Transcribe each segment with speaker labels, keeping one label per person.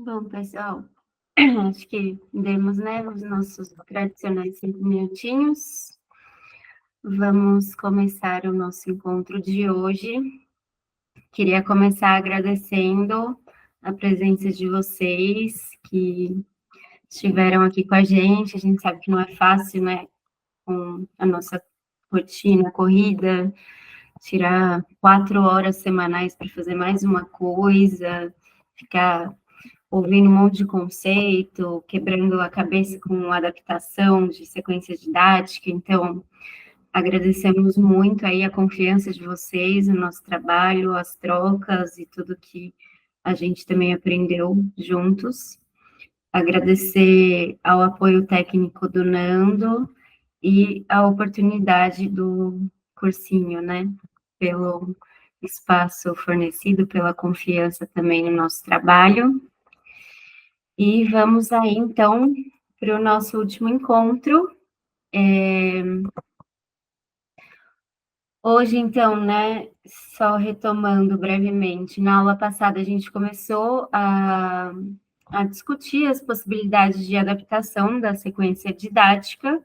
Speaker 1: Bom, pessoal, acho que demos, né, os nossos tradicionais 5 minutinhos. Vamos começar o nosso encontro de hoje. Queria começar agradecendo a presença de vocês que estiveram aqui com a gente. A gente sabe que não é fácil, né, com a nossa rotina corrida, tirar 4 horas semanais para fazer mais uma coisa, ficar ouvindo um monte de conceito, quebrando a cabeça com adaptação de sequência didática. Então, agradecemos muito aí a confiança de vocês no nosso trabalho, as trocas e tudo que a gente também aprendeu juntos. Agradecer ao apoio técnico do Nando e a oportunidade do cursinho, né? Pelo espaço fornecido, pela confiança também no nosso trabalho. E vamos aí, então, para o nosso último encontro. Hoje, então, né, só retomando brevemente, na aula passada a gente começou a discutir as possibilidades de adaptação da sequência didática,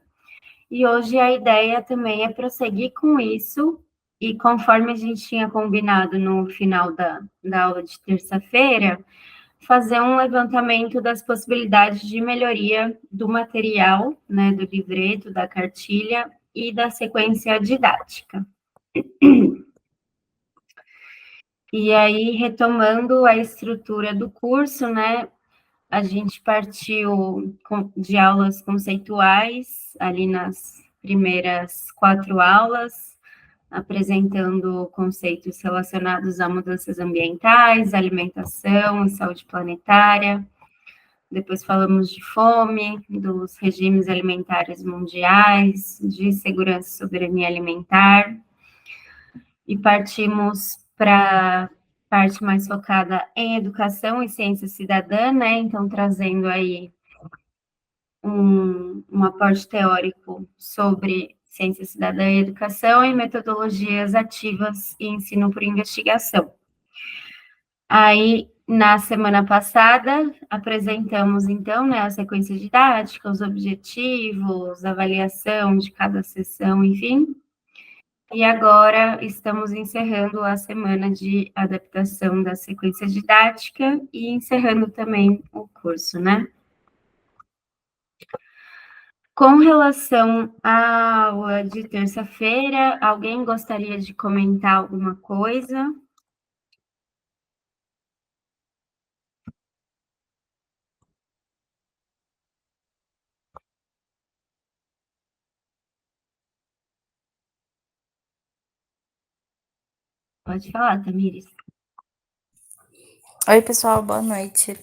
Speaker 1: e hoje a ideia também é prosseguir com isso, e conforme a gente tinha combinado no final da aula de terça-feira, fazer um levantamento das possibilidades de melhoria do material, né, do livreto, da cartilha e da sequência didática. E aí, retomando a estrutura do curso, né, a gente partiu de aulas conceituais, ali nas primeiras 4 aulas, apresentando conceitos relacionados a mudanças ambientais, alimentação e saúde planetária. Depois falamos de fome, dos regimes alimentares mundiais, de segurança e soberania alimentar, e partimos para a parte mais focada em educação e ciência cidadã, né? Então, trazendo aí um aporte teórico sobre ciência cidadã e educação e metodologias ativas e ensino por investigação. Aí, na semana passada, apresentamos, então, né, a sequência didática, os objetivos, avaliação de cada sessão, enfim. E agora estamos encerrando a semana de adaptação da sequência didática e encerrando também o curso, né? Com relação à aula de terça-feira, alguém gostaria de comentar alguma coisa? Pode falar, Tamires.
Speaker 2: Oi, pessoal, boa noite.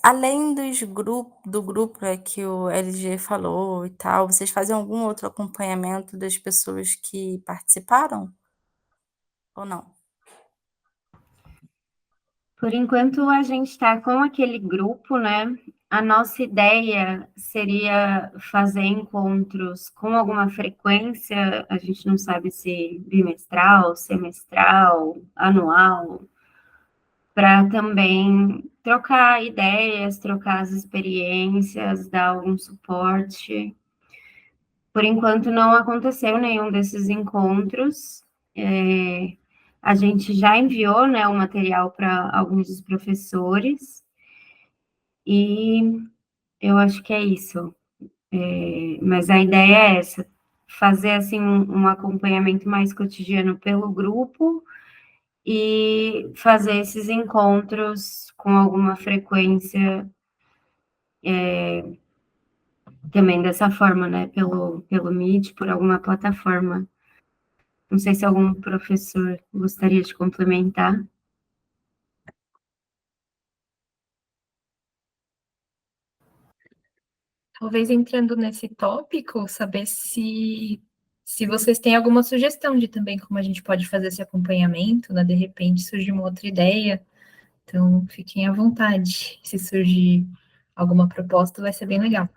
Speaker 2: Além do grupo que o LG falou e tal, vocês fazem algum outro acompanhamento das pessoas que participaram? Ou não?
Speaker 1: Por enquanto, a gente está com aquele grupo, né? A nossa ideia seria fazer encontros com alguma frequência, a gente não sabe se bimestral, semestral, anual, para também trocar ideias, trocar as experiências, dar algum suporte. Por enquanto, não aconteceu nenhum desses encontros. A gente já enviou, né, o material para alguns dos professores, e eu acho que é isso. Mas a ideia é essa, fazer assim um acompanhamento mais cotidiano pelo grupo e fazer esses encontros com alguma frequência também dessa forma, né? Pelo Meet, por alguma plataforma. Não sei se algum professor gostaria de complementar.
Speaker 3: Talvez entrando nesse tópico, saber se vocês têm alguma sugestão de também como a gente pode fazer esse acompanhamento, né? De repente surge uma outra ideia. Então, fiquem à vontade. Se surgir alguma proposta, vai ser bem legal.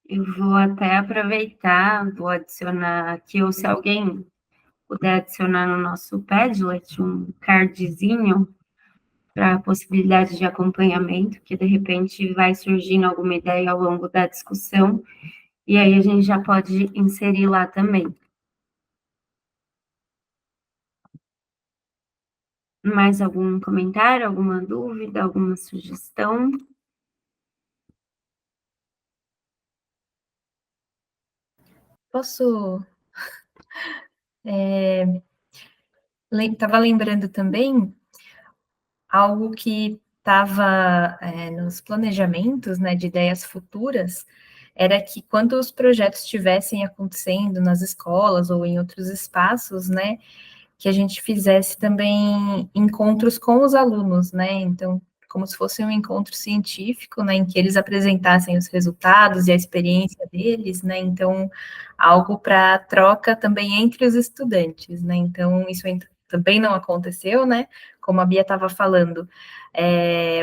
Speaker 1: Eu vou até aproveitar, vou adicionar aqui, ou se alguém puder adicionar no nosso Padlet um cardzinho para a possibilidade de acompanhamento, que de repente vai surgindo alguma ideia ao longo da discussão, e aí a gente já pode inserir lá também. Mais algum comentário, alguma dúvida, alguma sugestão?
Speaker 3: Posso. Estava lembrando também algo que estava nos planejamentos, né, de ideias futuras, era que quando os projetos estivessem acontecendo nas escolas ou em outros espaços, né, que a gente fizesse também encontros com os alunos, né? Então, como se fosse um encontro científico, né, em que eles apresentassem os resultados e a experiência deles, né? Então, algo para troca também entre os estudantes, né? Então, isso também não aconteceu, né? Como a Bia estava falando,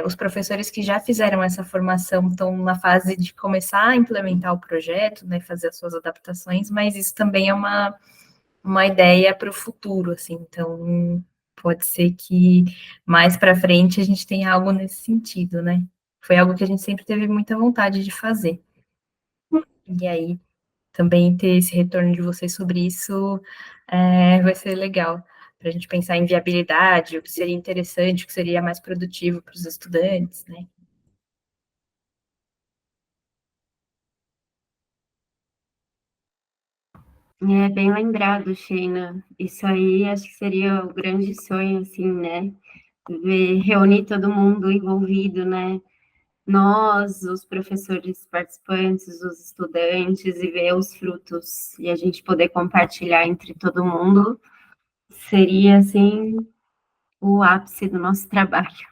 Speaker 3: os professores que já fizeram essa formação estão na fase de começar a implementar o projeto, né? Fazer as suas adaptações, mas isso também é uma ideia para o futuro, assim, então pode ser que mais para frente a gente tenha algo nesse sentido, né? Foi algo que a gente sempre teve muita vontade de fazer. E aí, também ter esse retorno de vocês sobre isso vai ser legal, para a gente pensar em viabilidade, o que seria interessante, o que seria mais produtivo para os estudantes, né?
Speaker 1: É bem lembrado, Sheina. Isso aí acho que seria o grande sonho, assim, né? Reunir todo mundo envolvido, né? Nós, os professores participantes, os estudantes, e ver os frutos e a gente poder compartilhar entre todo mundo, seria, assim, o ápice do nosso trabalho.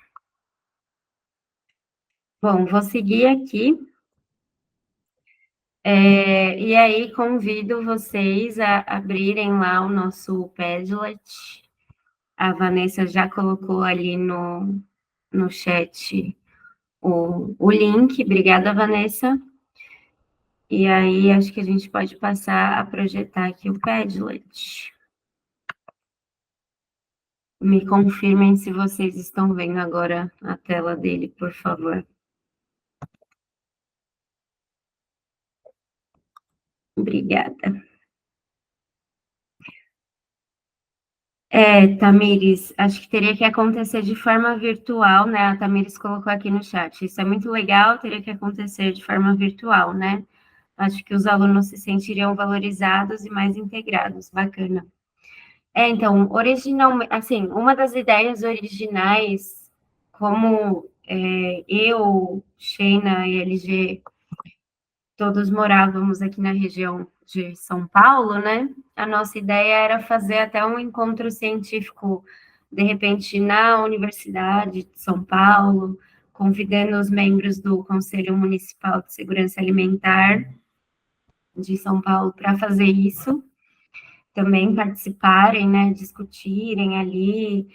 Speaker 1: Bom, vou seguir aqui. E aí, convido vocês a abrirem lá o nosso Padlet. A Vanessa já colocou ali no chat o link. Obrigada, Vanessa. E aí, acho que a gente pode passar a projetar aqui o Padlet. Me confirmem se vocês estão vendo agora a tela dele, por favor. Obrigada. Tamires, acho que teria que acontecer de forma virtual, né? A Tamires colocou aqui no chat. Isso é muito legal, teria que acontecer de forma virtual, né? Acho que os alunos se sentiriam valorizados e mais integrados. Bacana. Então, originalmente, assim, uma das ideias originais, como eu, Sheina e LG, todos morávamos aqui na região de São Paulo, né? A nossa ideia era fazer até um encontro científico, de repente, na Universidade de São Paulo, convidando os membros do Conselho Municipal de Segurança Alimentar de São Paulo para fazer isso, também participarem, né? Discutirem ali.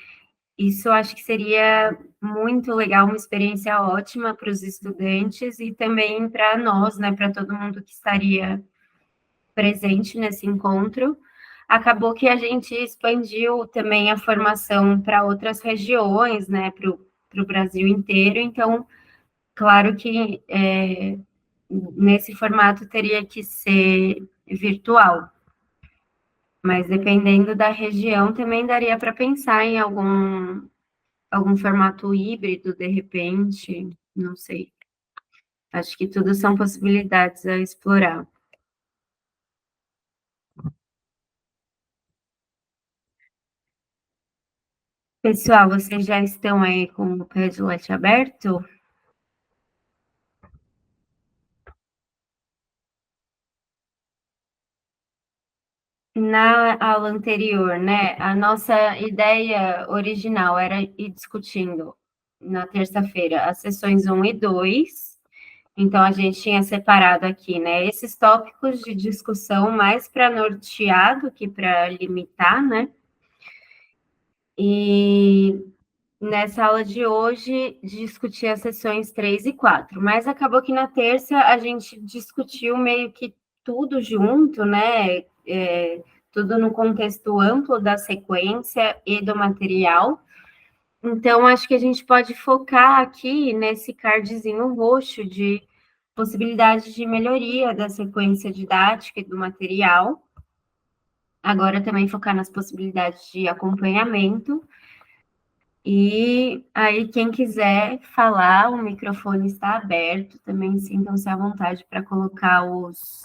Speaker 1: Isso eu acho que seria muito legal, uma experiência ótima para os estudantes e também para nós, né? Para todo mundo que estaria presente nesse encontro. Acabou que a gente expandiu também a formação para outras regiões, né, para o Brasil inteiro. Então, claro que nesse formato teria que ser virtual, mas dependendo da região também daria para pensar em algum formato híbrido, de repente, não sei. Acho que tudo são possibilidades a explorar. Pessoal, vocês já estão aí com o Padlet aberto? Na aula anterior, né? A nossa ideia original era ir discutindo na terça-feira as sessões 1 e 2. Então, a gente tinha separado aqui, né? Esses tópicos de discussão mais para nortear do que para limitar, né? E nessa aula de hoje, discutir as sessões 3 e 4, mas acabou que na terça a gente discutiu meio que tudo junto, né? Tudo no contexto amplo da sequência e do material. Então, acho que a gente pode focar aqui nesse cardzinho roxo de possibilidade de melhoria da sequência didática e do material. Agora também focar nas possibilidades de acompanhamento. E aí, quem quiser falar, o microfone está aberto, também sintam-se à vontade para colocar os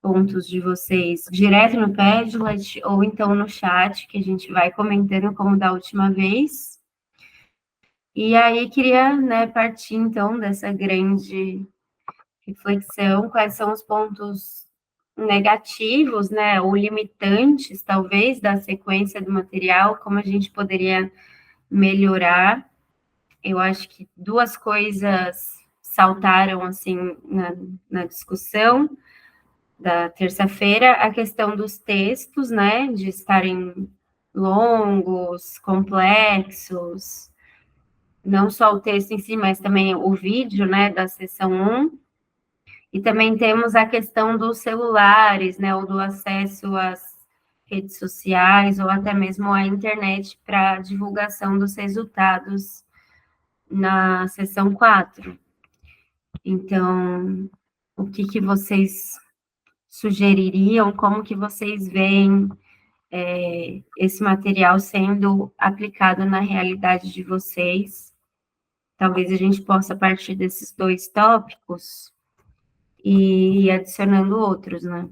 Speaker 1: pontos de vocês direto no Padlet ou então no chat, que a gente vai comentando como da última vez. E aí, queria, né, partir, então, dessa grande reflexão, quais são os pontos negativos, né, ou limitantes, talvez, da sequência do material, como a gente poderia melhorar. Eu acho que duas coisas saltaram, assim, na discussão da terça-feira, a questão dos textos, né, de estarem longos, complexos, não só o texto em si, mas também o vídeo, né, da sessão 1. E também temos a questão dos celulares, né, ou do acesso às redes sociais, ou até mesmo à internet para divulgação dos resultados na sessão 4. Então, o que vocês sugeririam, como que vocês veem esse material sendo aplicado na realidade de vocês? Talvez a gente possa partir desses dois tópicos e ir adicionando outros, né?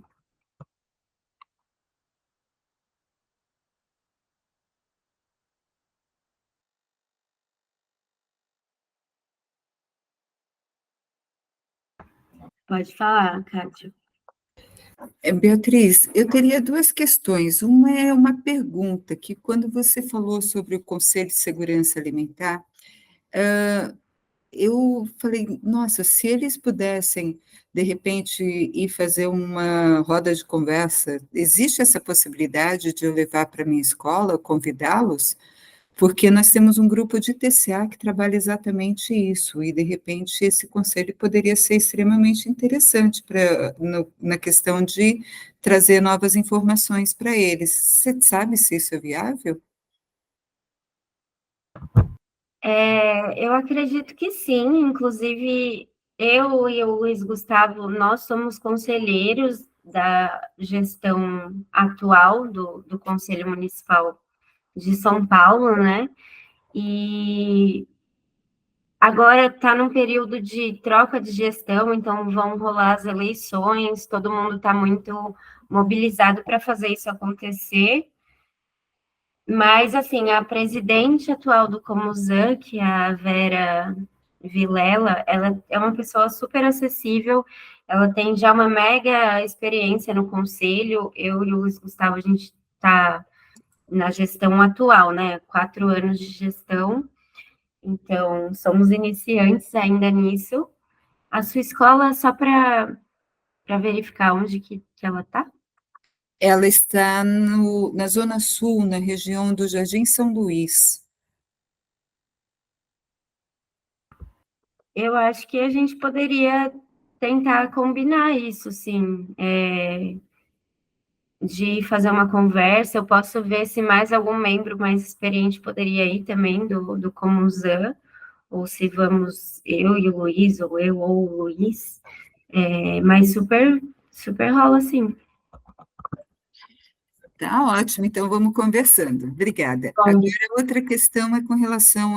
Speaker 1: Pode falar, Kátia.
Speaker 4: Beatriz, eu teria duas questões. Uma é uma pergunta, que quando você falou sobre o Conselho de Segurança Alimentar, eu falei, nossa, se eles pudessem, de repente, ir fazer uma roda de conversa, existe essa possibilidade de eu levar para a minha escola, convidá-los? Porque nós temos um grupo de TCA que trabalha exatamente isso, e de repente esse conselho poderia ser extremamente interessante na questão de trazer novas informações para eles. Você sabe se isso é viável?
Speaker 1: Eu acredito que sim, inclusive eu e o Luiz Gustavo, nós somos conselheiros da gestão atual do Conselho Municipal de São Paulo, né? E agora está num período de troca de gestão, então vão rolar as eleições, todo mundo está muito mobilizado para fazer isso acontecer. Mas, assim, a presidente atual do Comusan, que é a Vera Vilela, ela é uma pessoa super acessível, ela tem já uma mega experiência no conselho. Eu e o Luiz Gustavo, a gente está na gestão atual, né? 4 anos de gestão, então somos iniciantes ainda nisso. A sua escola, só para verificar onde que ela está?
Speaker 4: Ela está na Zona Sul, na região do Jardim São Luís.
Speaker 1: Eu acho que a gente poderia tentar combinar isso, sim, de fazer uma conversa. Eu posso ver se mais algum membro mais experiente poderia ir também do Comusan, ou se vamos eu e o Luiz, ou eu ou o Luiz, mas super, super rola, sim.
Speaker 4: Tá ótimo, então vamos conversando. Obrigada.
Speaker 1: Bom,
Speaker 4: Agora, outra questão é com relação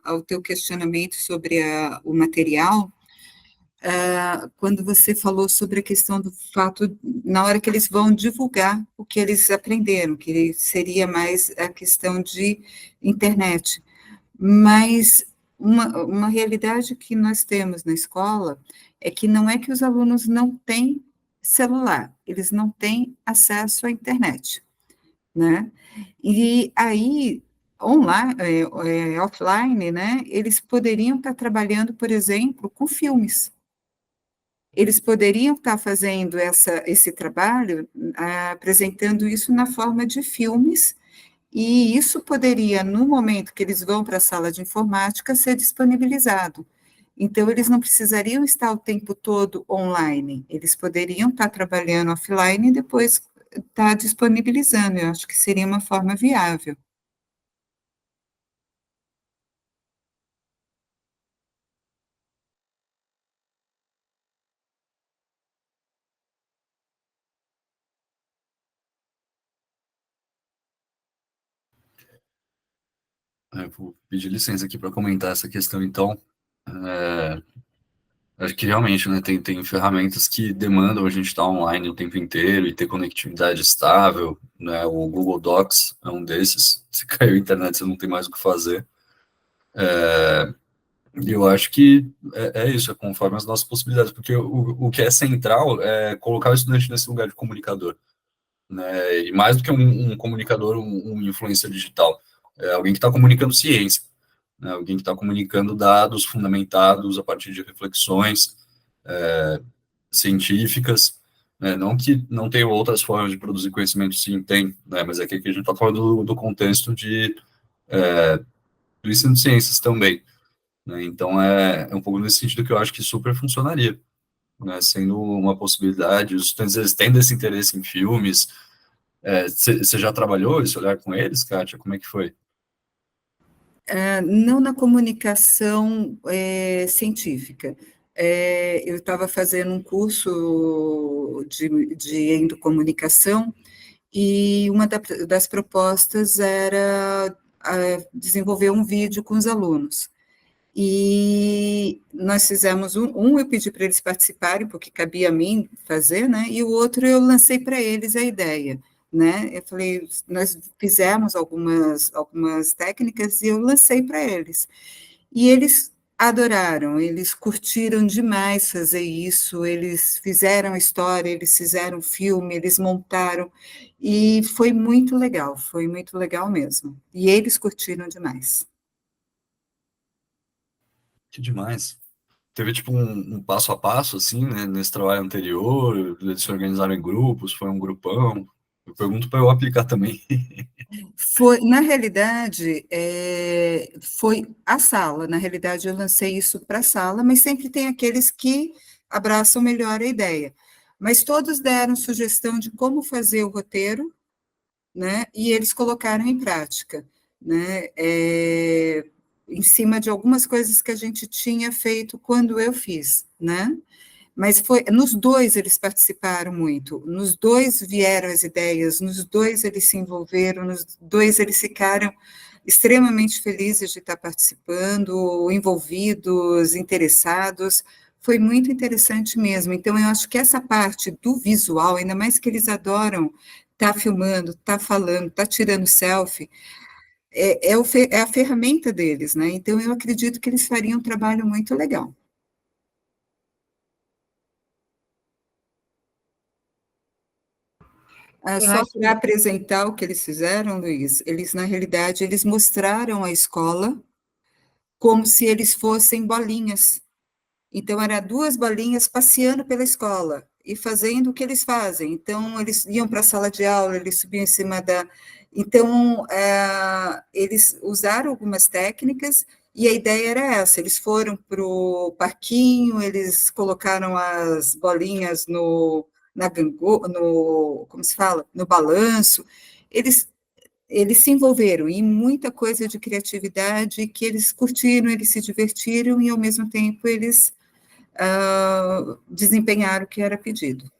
Speaker 4: ao teu questionamento sobre o material. Quando você falou sobre a questão do fato, na hora que eles vão divulgar o que eles aprenderam, que seria mais a questão de internet. Mas uma realidade que nós temos na escola é que não é que os alunos não têm celular, eles não têm acesso à internet, né? E aí, online, offline, né, eles poderiam estar trabalhando, por exemplo, com filmes. Eles poderiam estar fazendo esse trabalho, apresentando isso na forma de filmes, e isso poderia, no momento que eles vão para a sala de informática, ser disponibilizado. Então, eles não precisariam estar o tempo todo online, eles poderiam estar trabalhando offline e depois estar disponibilizando. Eu acho que seria uma forma viável.
Speaker 5: Vou pedir licença aqui para comentar essa questão, então. Acho que realmente, né, tem ferramentas que demandam a gente estar online o tempo inteiro e ter conectividade estável, né, o Google Docs é um desses, se caiu a internet você não tem mais o que fazer. E eu acho que é isso, é conforme as nossas possibilidades, porque o que é central é colocar o estudante nesse lugar de comunicador, né, e mais do que um comunicador, um influencer digital, é alguém que está comunicando ciência, né, alguém que está comunicando dados fundamentados a partir de reflexões científicas, né, não que não tenham outras formas de produzir conhecimento, sim, tem, né, mas aqui que a gente está falando do contexto do ensino de ciências também, né, então é um pouco nesse sentido que eu acho que super funcionaria, né, sendo uma possibilidade, os estudantes eles têm esse interesse em filmes, você já trabalhou esse olhar com eles, Kátia, como é que foi?
Speaker 4: Não na comunicação científica. Eu estava fazendo um curso de endocomunicação e uma das propostas era desenvolver um vídeo com os alunos. E nós fizemos eu pedi para eles participarem, porque cabia a mim fazer, né? E o outro eu lancei para eles a ideia, né? Eu falei, nós fizemos algumas técnicas e eu lancei para eles. E eles adoraram, eles curtiram demais fazer isso, eles fizeram a história, eles fizeram o filme, eles montaram, e foi muito legal mesmo. E eles curtiram demais.
Speaker 5: Que demais. Teve, tipo, um passo a passo, assim, né, nesse trabalho anterior, eles se organizaram em grupos, foi um grupão. Eu pergunto para eu aplicar também.
Speaker 4: Na realidade, foi a sala. Na realidade, eu lancei isso para a sala, mas sempre tem aqueles que abraçam melhor a ideia. Mas todos deram sugestão de como fazer o roteiro, né? E eles colocaram em prática, né? Em cima de algumas coisas que a gente tinha feito quando eu fiz, né? Mas nos dois eles participaram muito, nos dois vieram as ideias, nos dois eles se envolveram, nos dois eles ficaram extremamente felizes de estar participando, envolvidos, interessados. Foi muito interessante mesmo. Então, eu acho que essa parte do visual, ainda mais que eles adoram estar filmando, estar falando, estar tirando selfie, é a ferramenta deles, né? Então, eu acredito que eles fariam um trabalho muito legal.
Speaker 1: Eu
Speaker 4: Só
Speaker 1: acho
Speaker 4: para apresentar o que eles fizeram, Luiz, eles, na realidade, eles mostraram a escola como se eles fossem bolinhas. Então, eram duas bolinhas passeando pela escola e fazendo o que eles fazem. Então, eles iam para a sala de aula, eles subiam em cima da... Então, eles usaram algumas técnicas e a ideia era essa, eles foram para o parquinho, eles colocaram as bolinhas na gangô, como se fala? No balanço, eles se envolveram em muita coisa de criatividade que eles curtiram, eles se divertiram e, ao mesmo tempo, eles desempenhar o que era pedido.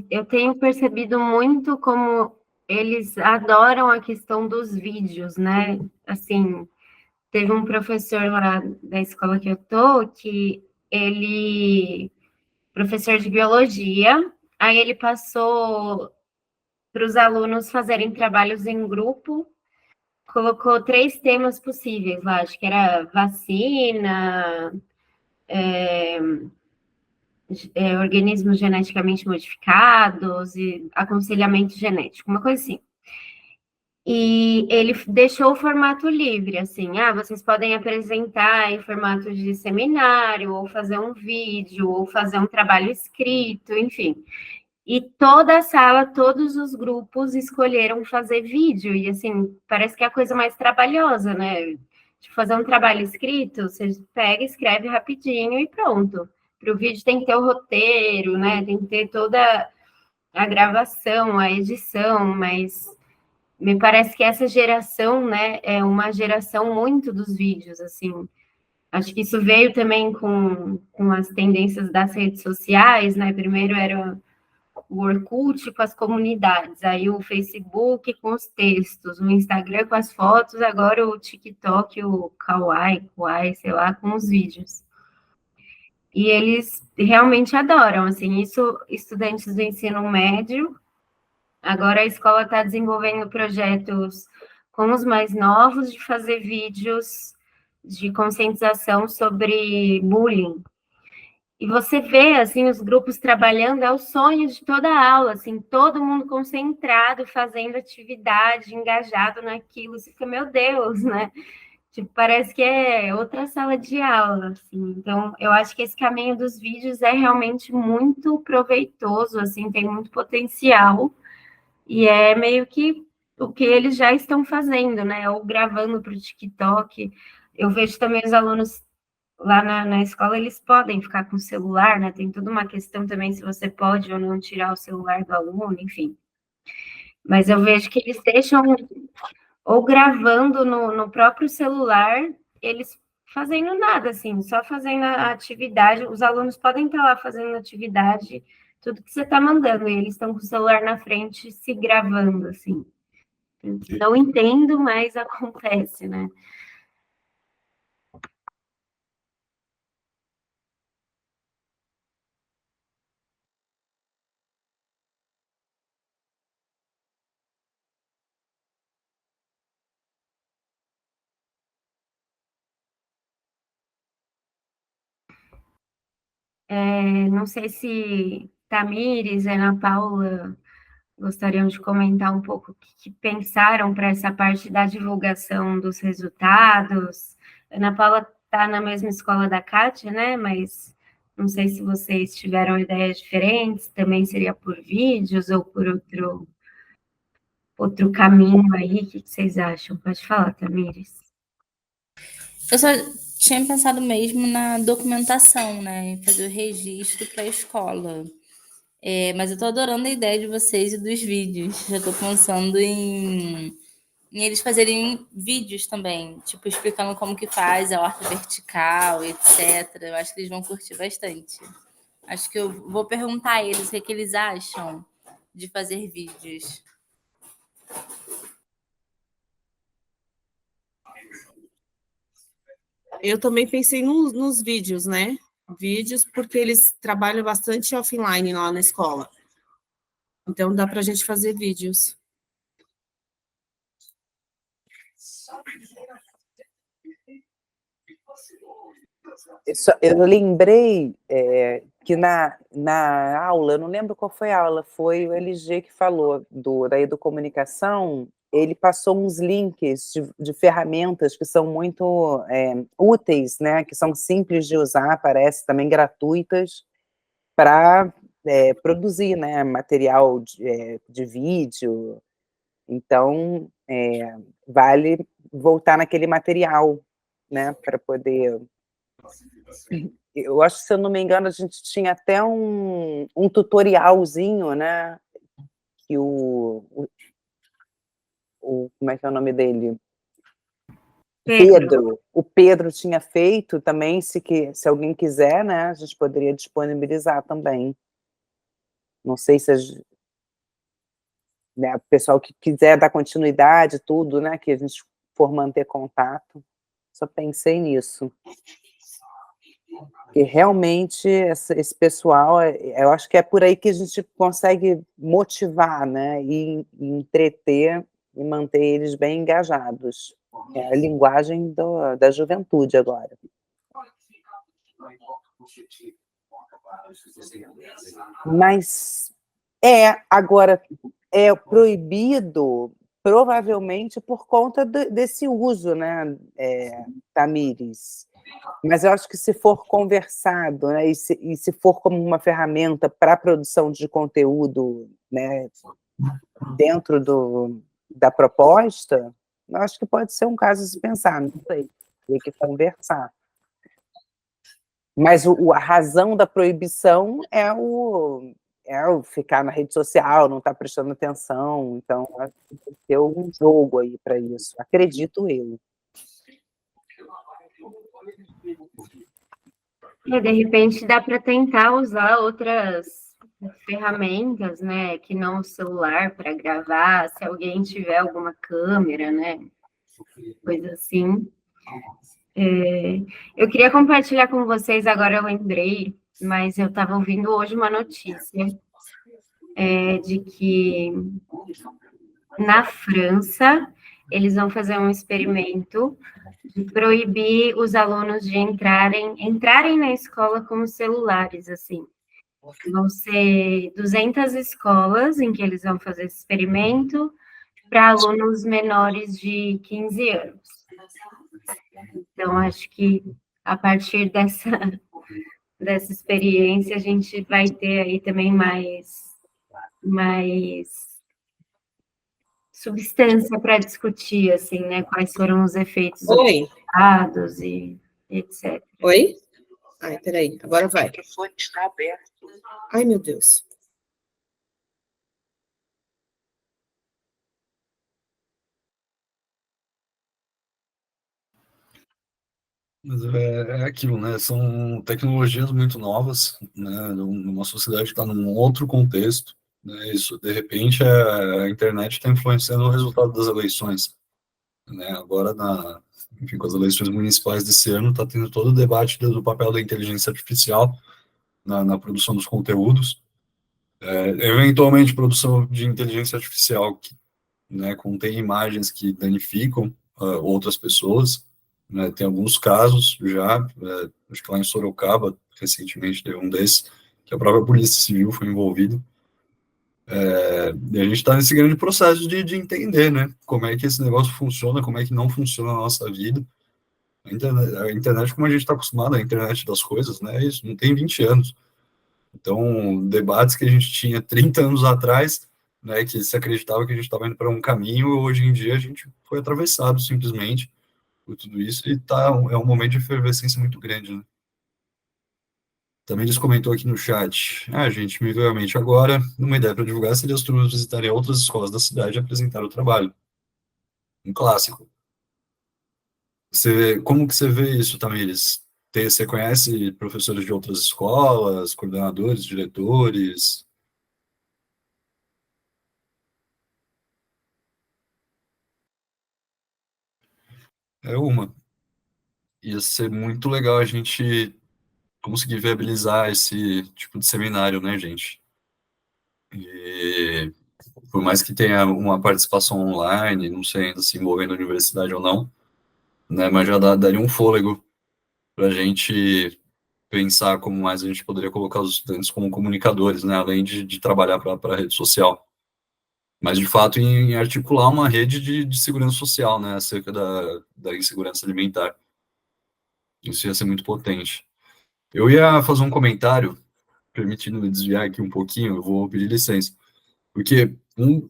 Speaker 1: eu tenho percebido muito como eles adoram a questão dos vídeos, né? Assim, teve um professor lá da escola que eu tô, que ele, professor de biologia, aí ele passou para os alunos fazerem trabalhos em grupo, colocou 3 temas possíveis lá, acho que era vacina, organismos geneticamente modificados e aconselhamento genético, uma coisa assim. E ele deixou o formato livre, assim, vocês podem apresentar em formato de seminário, ou fazer um vídeo, ou fazer um trabalho escrito, enfim. E toda a sala, todos os grupos escolheram fazer vídeo, e assim, parece que é a coisa mais trabalhosa, né? De fazer um trabalho escrito, você pega, escreve rapidinho e pronto. Para o vídeo tem que ter o roteiro, né? Tem que ter toda a gravação, a edição, mas me parece que essa geração, né, é uma geração muito dos vídeos, assim. Acho que isso veio também com as tendências das redes sociais, né? Primeiro era o Orkut com as comunidades, aí o Facebook com os textos, o Instagram com as fotos, agora o TikTok, o Kawaii, sei lá, com os vídeos. E eles realmente adoram, assim, isso estudantes do ensino médio. Agora a escola está desenvolvendo projetos com os mais novos de fazer vídeos de conscientização sobre bullying. E você vê, assim, os grupos trabalhando, é o sonho de toda a aula, assim, todo mundo concentrado, fazendo atividade, engajado naquilo. Você fica, meu Deus, né? Tipo, parece que é outra sala de aula, assim. Então, eu acho que esse caminho dos vídeos é realmente muito proveitoso, assim, tem muito potencial. E é meio que o que eles já estão fazendo, né? Ou gravando para o TikTok. Eu vejo também os alunos lá na escola, eles podem ficar com o celular, né? Tem toda uma questão também se você pode ou não tirar o celular do aluno, enfim. Mas eu vejo que eles deixam, ou gravando no próprio celular, eles fazendo nada, assim, só fazendo a atividade. Os alunos podem estar lá fazendo atividade, tudo que você está mandando, e eles estão com o celular na frente se gravando, assim. Não entendo, mas acontece, né? Não sei se Tamires e Ana Paula gostariam de comentar um pouco o que pensaram para essa parte da divulgação dos resultados. Ana Paula está na mesma escola da Kátia, né? Mas não sei se vocês tiveram ideias diferentes, também seria por vídeos ou por outro caminho aí. O que vocês acham? Pode falar, Tamires.
Speaker 2: Eu só tinha pensado mesmo na documentação, né? Em fazer o registro para a escola. Mas eu tô adorando a ideia de vocês e dos vídeos. Já tô pensando em eles fazerem vídeos também, tipo, explicando como que faz a horta vertical, etc. Eu acho que eles vão curtir bastante. Acho que eu vou perguntar a eles o que é que eles acham de fazer vídeos.
Speaker 6: Eu também pensei nos vídeos, né? Vídeos, porque eles trabalham bastante offline lá na escola. Então, dá para a gente fazer vídeos.
Speaker 7: Eu lembrei que na aula, eu não lembro qual foi a aula, foi o LG que falou da educomunicação, ele passou uns links de ferramentas que são muito úteis, né, que são simples de usar, parece também gratuitas, para produzir, né, material de vídeo. Então, vale voltar naquele material, né, para poder... Eu acho que, se eu não me engano, a gente tinha até um tutorialzinho, né, que como é que é o nome dele? Pedro. O Pedro tinha feito também, se alguém quiser, né, a gente poderia disponibilizar também. Não sei se né, o pessoal que quiser dar continuidade, tudo, né, que a gente for manter contato. Só pensei nisso. E realmente esse pessoal, eu acho que é por aí que a gente consegue motivar, né, e entreter e manter eles bem engajados. É a linguagem da juventude agora. Mas agora é proibido provavelmente por conta desse uso, né, Tamires? Mas eu acho que se for conversado, né, e se for como uma ferramenta para a produção de conteúdo, né, dentro da proposta, eu acho que pode ser um caso a se pensar, não sei, tem que conversar. Mas a razão da proibição é o ficar na rede social, não estar prestando atenção, então acho que tem que ter um jogo aí para isso, acredito eu.
Speaker 1: De repente dá para tentar usar outras ferramentas, né, que não o celular para gravar, se alguém tiver alguma câmera, né, coisa assim. Eu queria compartilhar com vocês, agora eu lembrei, mas eu estava ouvindo hoje uma notícia de que na França eles vão fazer um experimento de proibir os alunos de entrarem na escola com os celulares, assim. Vão ser 200 escolas em que eles vão fazer esse experimento para alunos menores de 15 anos. Então, acho que a partir dessa experiência, a gente vai ter aí também mais substância para discutir, assim, né? Quais foram os efeitos observados e etc.
Speaker 6: Oi? Ai, peraí, agora vai.
Speaker 7: O microfone está aberto.
Speaker 6: Ai, meu Deus.
Speaker 5: Mas é aquilo, né? São tecnologias muito novas, né? Numa sociedade que está num outro contexto, né? Isso, de repente, a internet está influenciando o resultado das eleições, né? Agora, enfim, com as eleições municipais desse ano, está tendo todo o debate do papel da inteligência artificial na produção dos conteúdos. Eventualmente, produção de inteligência artificial que, né, contém imagens que danificam outras pessoas, né, tem alguns casos já, acho que lá em Sorocaba, recentemente teve um desses, que a própria Polícia Civil foi envolvida, e a gente está nesse grande processo de entender, né, como é que esse negócio funciona, como é que não funciona na nossa vida. A internet como a gente está acostumado, a internet das coisas, né, isso não tem 20 anos. Então, debates que a gente tinha 30 anos atrás, né, que se acreditava que a gente estava indo para um caminho, hoje em dia a gente foi atravessado simplesmente por tudo isso e é um momento de efervescência muito grande, né? Também eles comentou aqui no chat, gente, me veio à mente agora, uma ideia para divulgar seria as turmas visitarem outras escolas da cidade e apresentar o trabalho. Um clássico. Como que você vê isso, Tamires? Você conhece professores de outras escolas, coordenadores, diretores? É uma. Ia ser muito legal a gente conseguir viabilizar esse tipo de seminário, né, gente? E por mais que tenha uma participação online, não sei ainda se envolvendo a universidade ou não, né, mas já daria um fôlego para a gente pensar como mais a gente poderia colocar os estudantes como comunicadores, né, além de trabalhar para a rede social. Mas, de fato, em articular uma rede de segurança social, né, acerca da insegurança alimentar. Isso ia ser muito potente. Eu ia fazer um comentário, permitindo me desviar aqui um pouquinho, eu vou pedir licença, porque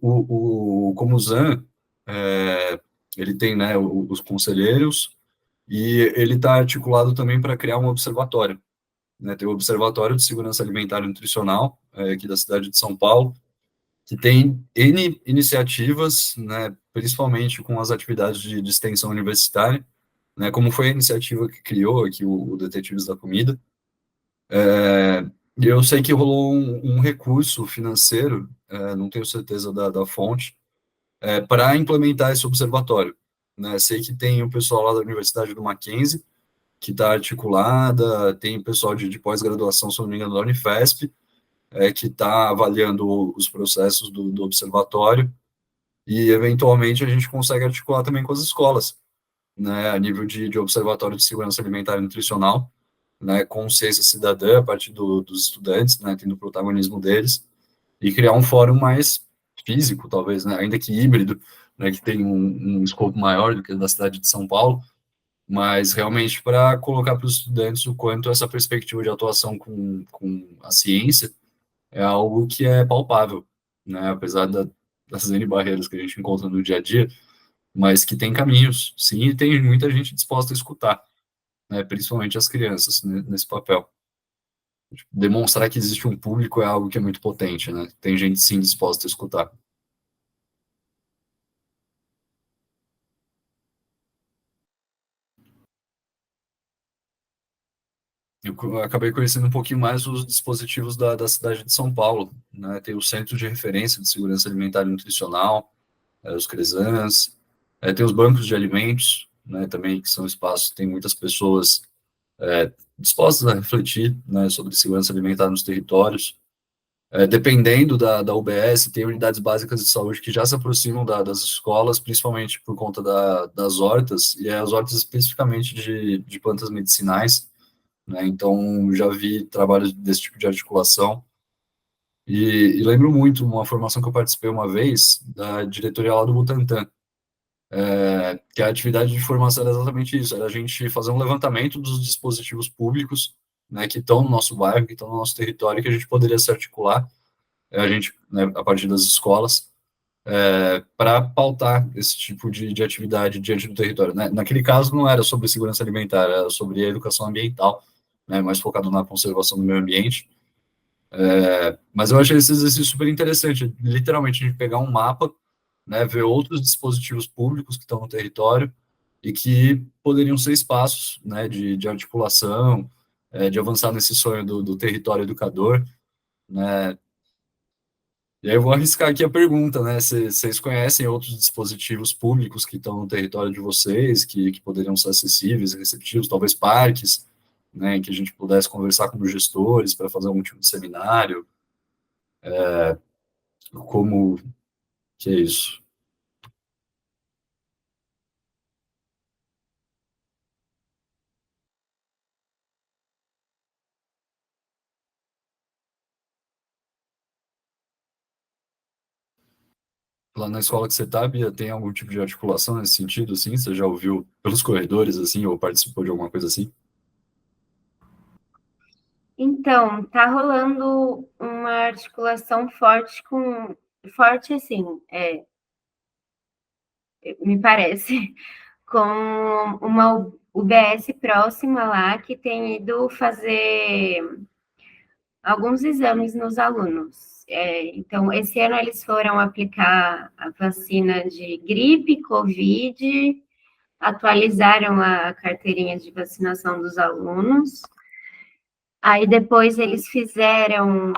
Speaker 5: o Comusan, ele tem, né, os conselheiros, e ele está articulado também para criar um observatório, né, tem o Observatório de Segurança Alimentar e Nutricional, aqui da cidade de São Paulo, que tem N iniciativas, né, principalmente com as atividades de extensão universitária, né, como foi a iniciativa que criou aqui o Detetives da Comida. E eu sei que rolou um recurso financeiro, não tenho certeza da fonte, para implementar esse observatório, né? Sei que tem o pessoal lá da Universidade do Mackenzie, que está articulada, tem o pessoal de pós-graduação, se não me engano, da Unifesp, que está avaliando os processos do observatório, e eventualmente a gente consegue articular também com as escolas, né, a nível de observatório de segurança alimentar e nutricional, né, consciência cidadã a partir dos estudantes, né, tendo o protagonismo deles, e criar um fórum mais físico, talvez, né, ainda que híbrido, né, que tem um escopo maior do que o da cidade de São Paulo, mas realmente para colocar para os estudantes o quanto essa perspectiva de atuação com a ciência é algo que é palpável, né, apesar das N barreiras que a gente encontra no dia a dia, mas que tem caminhos, sim, e tem muita gente disposta a escutar, né, principalmente as crianças, né, nesse papel. Demonstrar que existe um público é algo que é muito potente, né? Tem gente sim disposta a escutar. Eu acabei conhecendo um pouquinho mais os dispositivos da cidade de São Paulo, né? Tem o Centro de Referência de Segurança Alimentar e Nutricional, os CRESANs, tem os bancos de alimentos, né? Também que são espaços que tem muitas pessoas dispostas a refletir, né, sobre segurança alimentar nos territórios. Dependendo da UBS, tem unidades básicas de saúde que já se aproximam das escolas, principalmente por conta das hortas, e as hortas especificamente de plantas medicinais, né? Então, já vi trabalhos desse tipo de articulação. E lembro muito uma formação que eu participei uma vez, da diretoria lá do Butantan, que a atividade de formação era exatamente isso, era a gente fazer um levantamento dos dispositivos públicos, né, que estão no nosso bairro, que estão no nosso território, que a gente poderia se articular, a gente, né, a partir das escolas, para pautar esse tipo de atividade diante do território, né? Naquele caso, não era sobre segurança alimentar, era sobre a educação ambiental, né, mais focado na conservação do meio ambiente. Mas eu achei esse exercício super interessante, literalmente a gente pegar um mapa, né, ver outros dispositivos públicos que estão no território e que poderiam ser espaços, né, de articulação, de avançar nesse sonho do território educador, né. E aí eu vou arriscar aqui a pergunta, né? Vocês conhecem outros dispositivos públicos que estão no território de vocês, que poderiam ser acessíveis, receptivos, talvez parques, né, em que a gente pudesse conversar com os gestores para fazer algum tipo de seminário? Como que é isso? Lá na escola que você está, Bia, tem algum tipo de articulação nesse sentido, assim? Você já ouviu pelos corredores, assim, ou participou de alguma coisa assim?
Speaker 1: Então, tá rolando uma articulação forte assim, me parece, com uma UBS próxima lá que tem ido fazer alguns exames nos alunos. Então, esse ano eles foram aplicar a vacina de gripe, Covid, atualizaram a carteirinha de vacinação dos alunos. Aí depois eles fizeram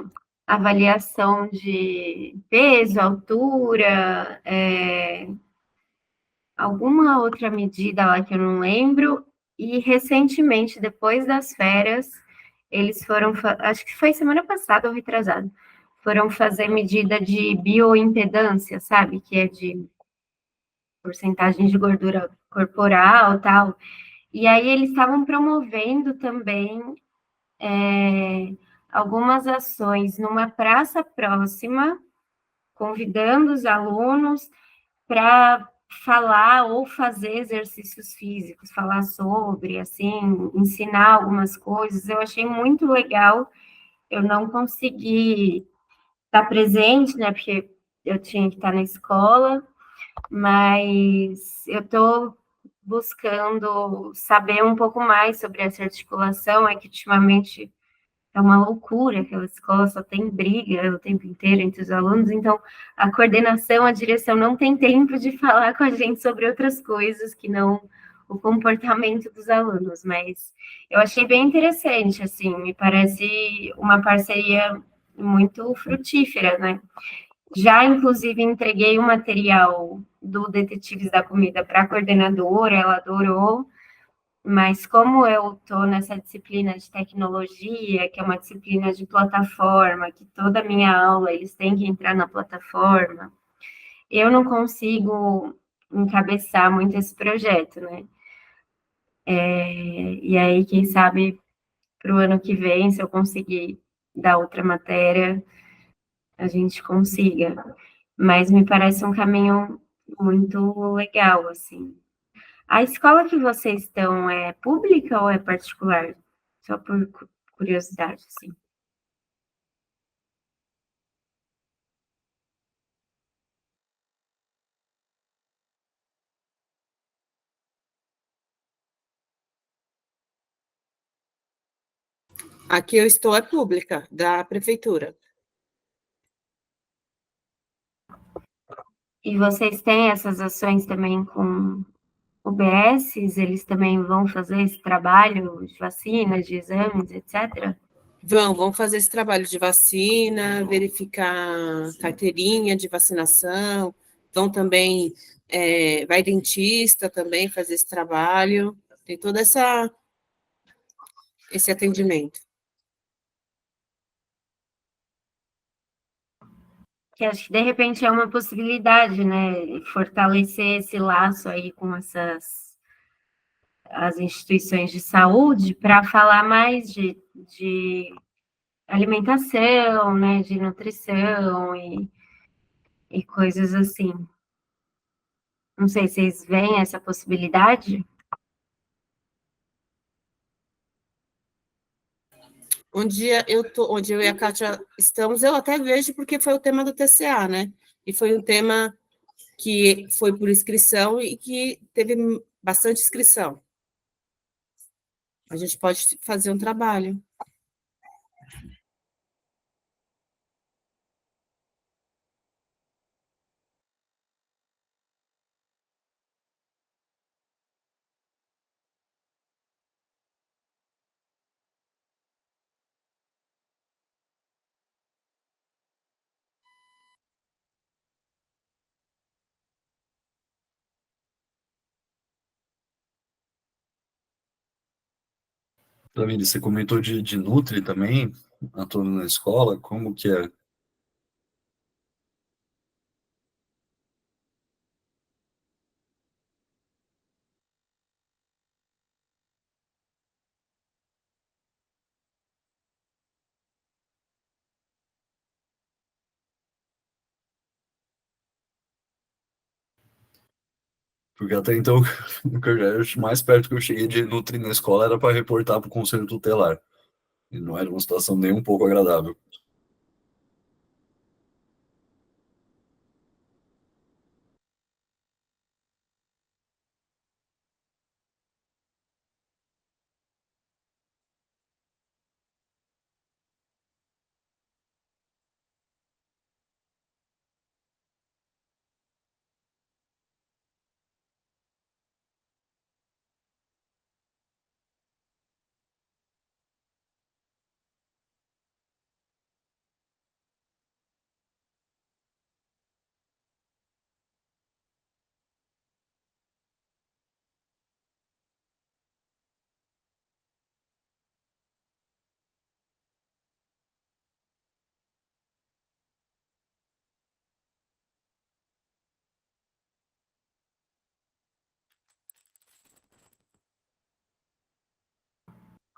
Speaker 1: avaliação de peso, altura, alguma outra medida lá que eu não lembro, e recentemente, depois das férias, eles foram, acho que foi semana passada ou retrasada, foram fazer medida de bioimpedância, sabe? Que é de porcentagem de gordura corporal tal. E aí eles estavam promovendo também algumas ações numa praça próxima, convidando os alunos para falar ou fazer exercícios físicos, falar sobre, assim, ensinar algumas coisas. Eu achei muito legal. Eu não consegui estar presente, né, porque eu tinha que estar na escola, mas eu estou buscando saber um pouco mais sobre essa articulação, que ultimamente é uma loucura, aquela escola só tem briga o tempo inteiro entre os alunos, então a coordenação, a direção não tem tempo de falar com a gente sobre outras coisas que não o comportamento dos alunos, mas eu achei bem interessante, assim, me parece uma parceria muito frutífera, né? Já, inclusive, entreguei o material do Detetives da Comida para a coordenadora, ela adorou, mas como eu estou nessa disciplina de tecnologia, que é uma disciplina de plataforma, que toda a minha aula eles têm que entrar na plataforma, eu não consigo encabeçar muito esse projeto, né? E aí, quem sabe, para o ano que vem, se eu conseguir dar outra matéria, a gente consiga. Mas me parece um caminho muito legal, assim. A escola que vocês estão é pública ou é particular? Só por curiosidade, assim.
Speaker 6: Aqui eu estou é pública, da prefeitura.
Speaker 1: E vocês têm essas ações também com UBSs? Eles também vão fazer esse trabalho de vacinas, de exames, etc.?
Speaker 6: Vão fazer esse trabalho de vacina, verificar carteirinha de vacinação, vão também, vai dentista também fazer esse trabalho, tem todo esse atendimento.
Speaker 1: Que acho que de repente é uma possibilidade, né? Fortalecer esse laço aí com as instituições de saúde para falar mais de alimentação, né? De nutrição e coisas assim. Não sei se vocês veem essa possibilidade.
Speaker 6: Onde eu e a Kátia estamos, eu até vejo porque foi o tema do TCA, né? E foi um tema que foi por inscrição e que teve bastante inscrição. A gente pode fazer um trabalho.
Speaker 5: Flamília, você comentou de Nutri também, atuando na escola, como que é? Porque até então, o mais perto que eu cheguei de Nutri na escola era para reportar para o conselho tutelar. E não era uma situação nem um pouco agradável.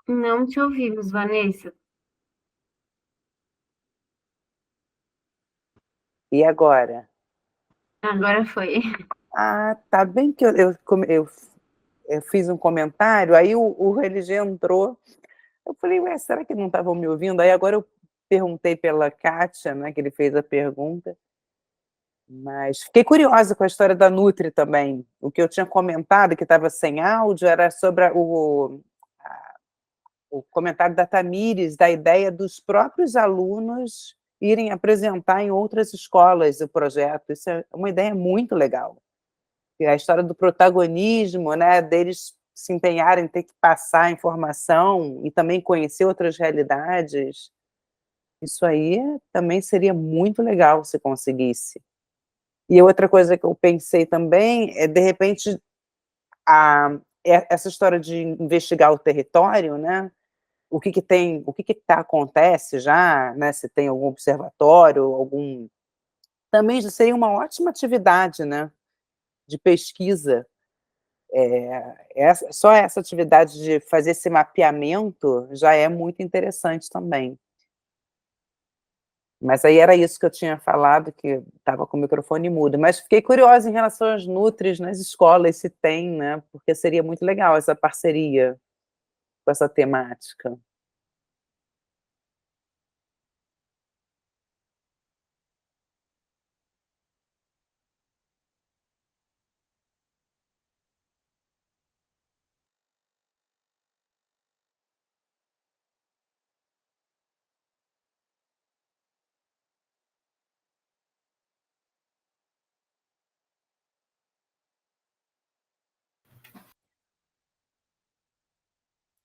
Speaker 1: Não te ouvimos, Vanessa.
Speaker 7: E agora?
Speaker 1: Agora foi.
Speaker 7: Ah, tá bem que eu fiz um comentário, aí o RLG entrou. Eu falei, ué, será que não estavam me ouvindo? Aí agora eu perguntei pela Kátia, né, que ele fez a pergunta, mas fiquei curiosa com a história da Nutri também. O que eu tinha comentado, que estava sem áudio, era sobre o comentário da Tamires, da ideia dos próprios alunos irem apresentar em outras escolas o projeto. Isso é uma ideia muito legal. E a história do protagonismo, né, deles se empenharem em ter que passar a informação e também conhecer outras realidades, isso aí também seria muito legal se conseguisse. E outra coisa que eu pensei também é, de repente, essa história de investigar o território, né, o que tem, o que acontece já, né, se tem algum observatório, também já seria uma ótima atividade, né, de pesquisa. Só essa atividade de fazer esse mapeamento já é muito interessante também. Mas aí era isso que eu tinha falado, que estava com o microfone mudo. Mas fiquei curiosa em relação às nutris nas escolas, se tem, né? Porque seria muito legal essa parceria com essa temática.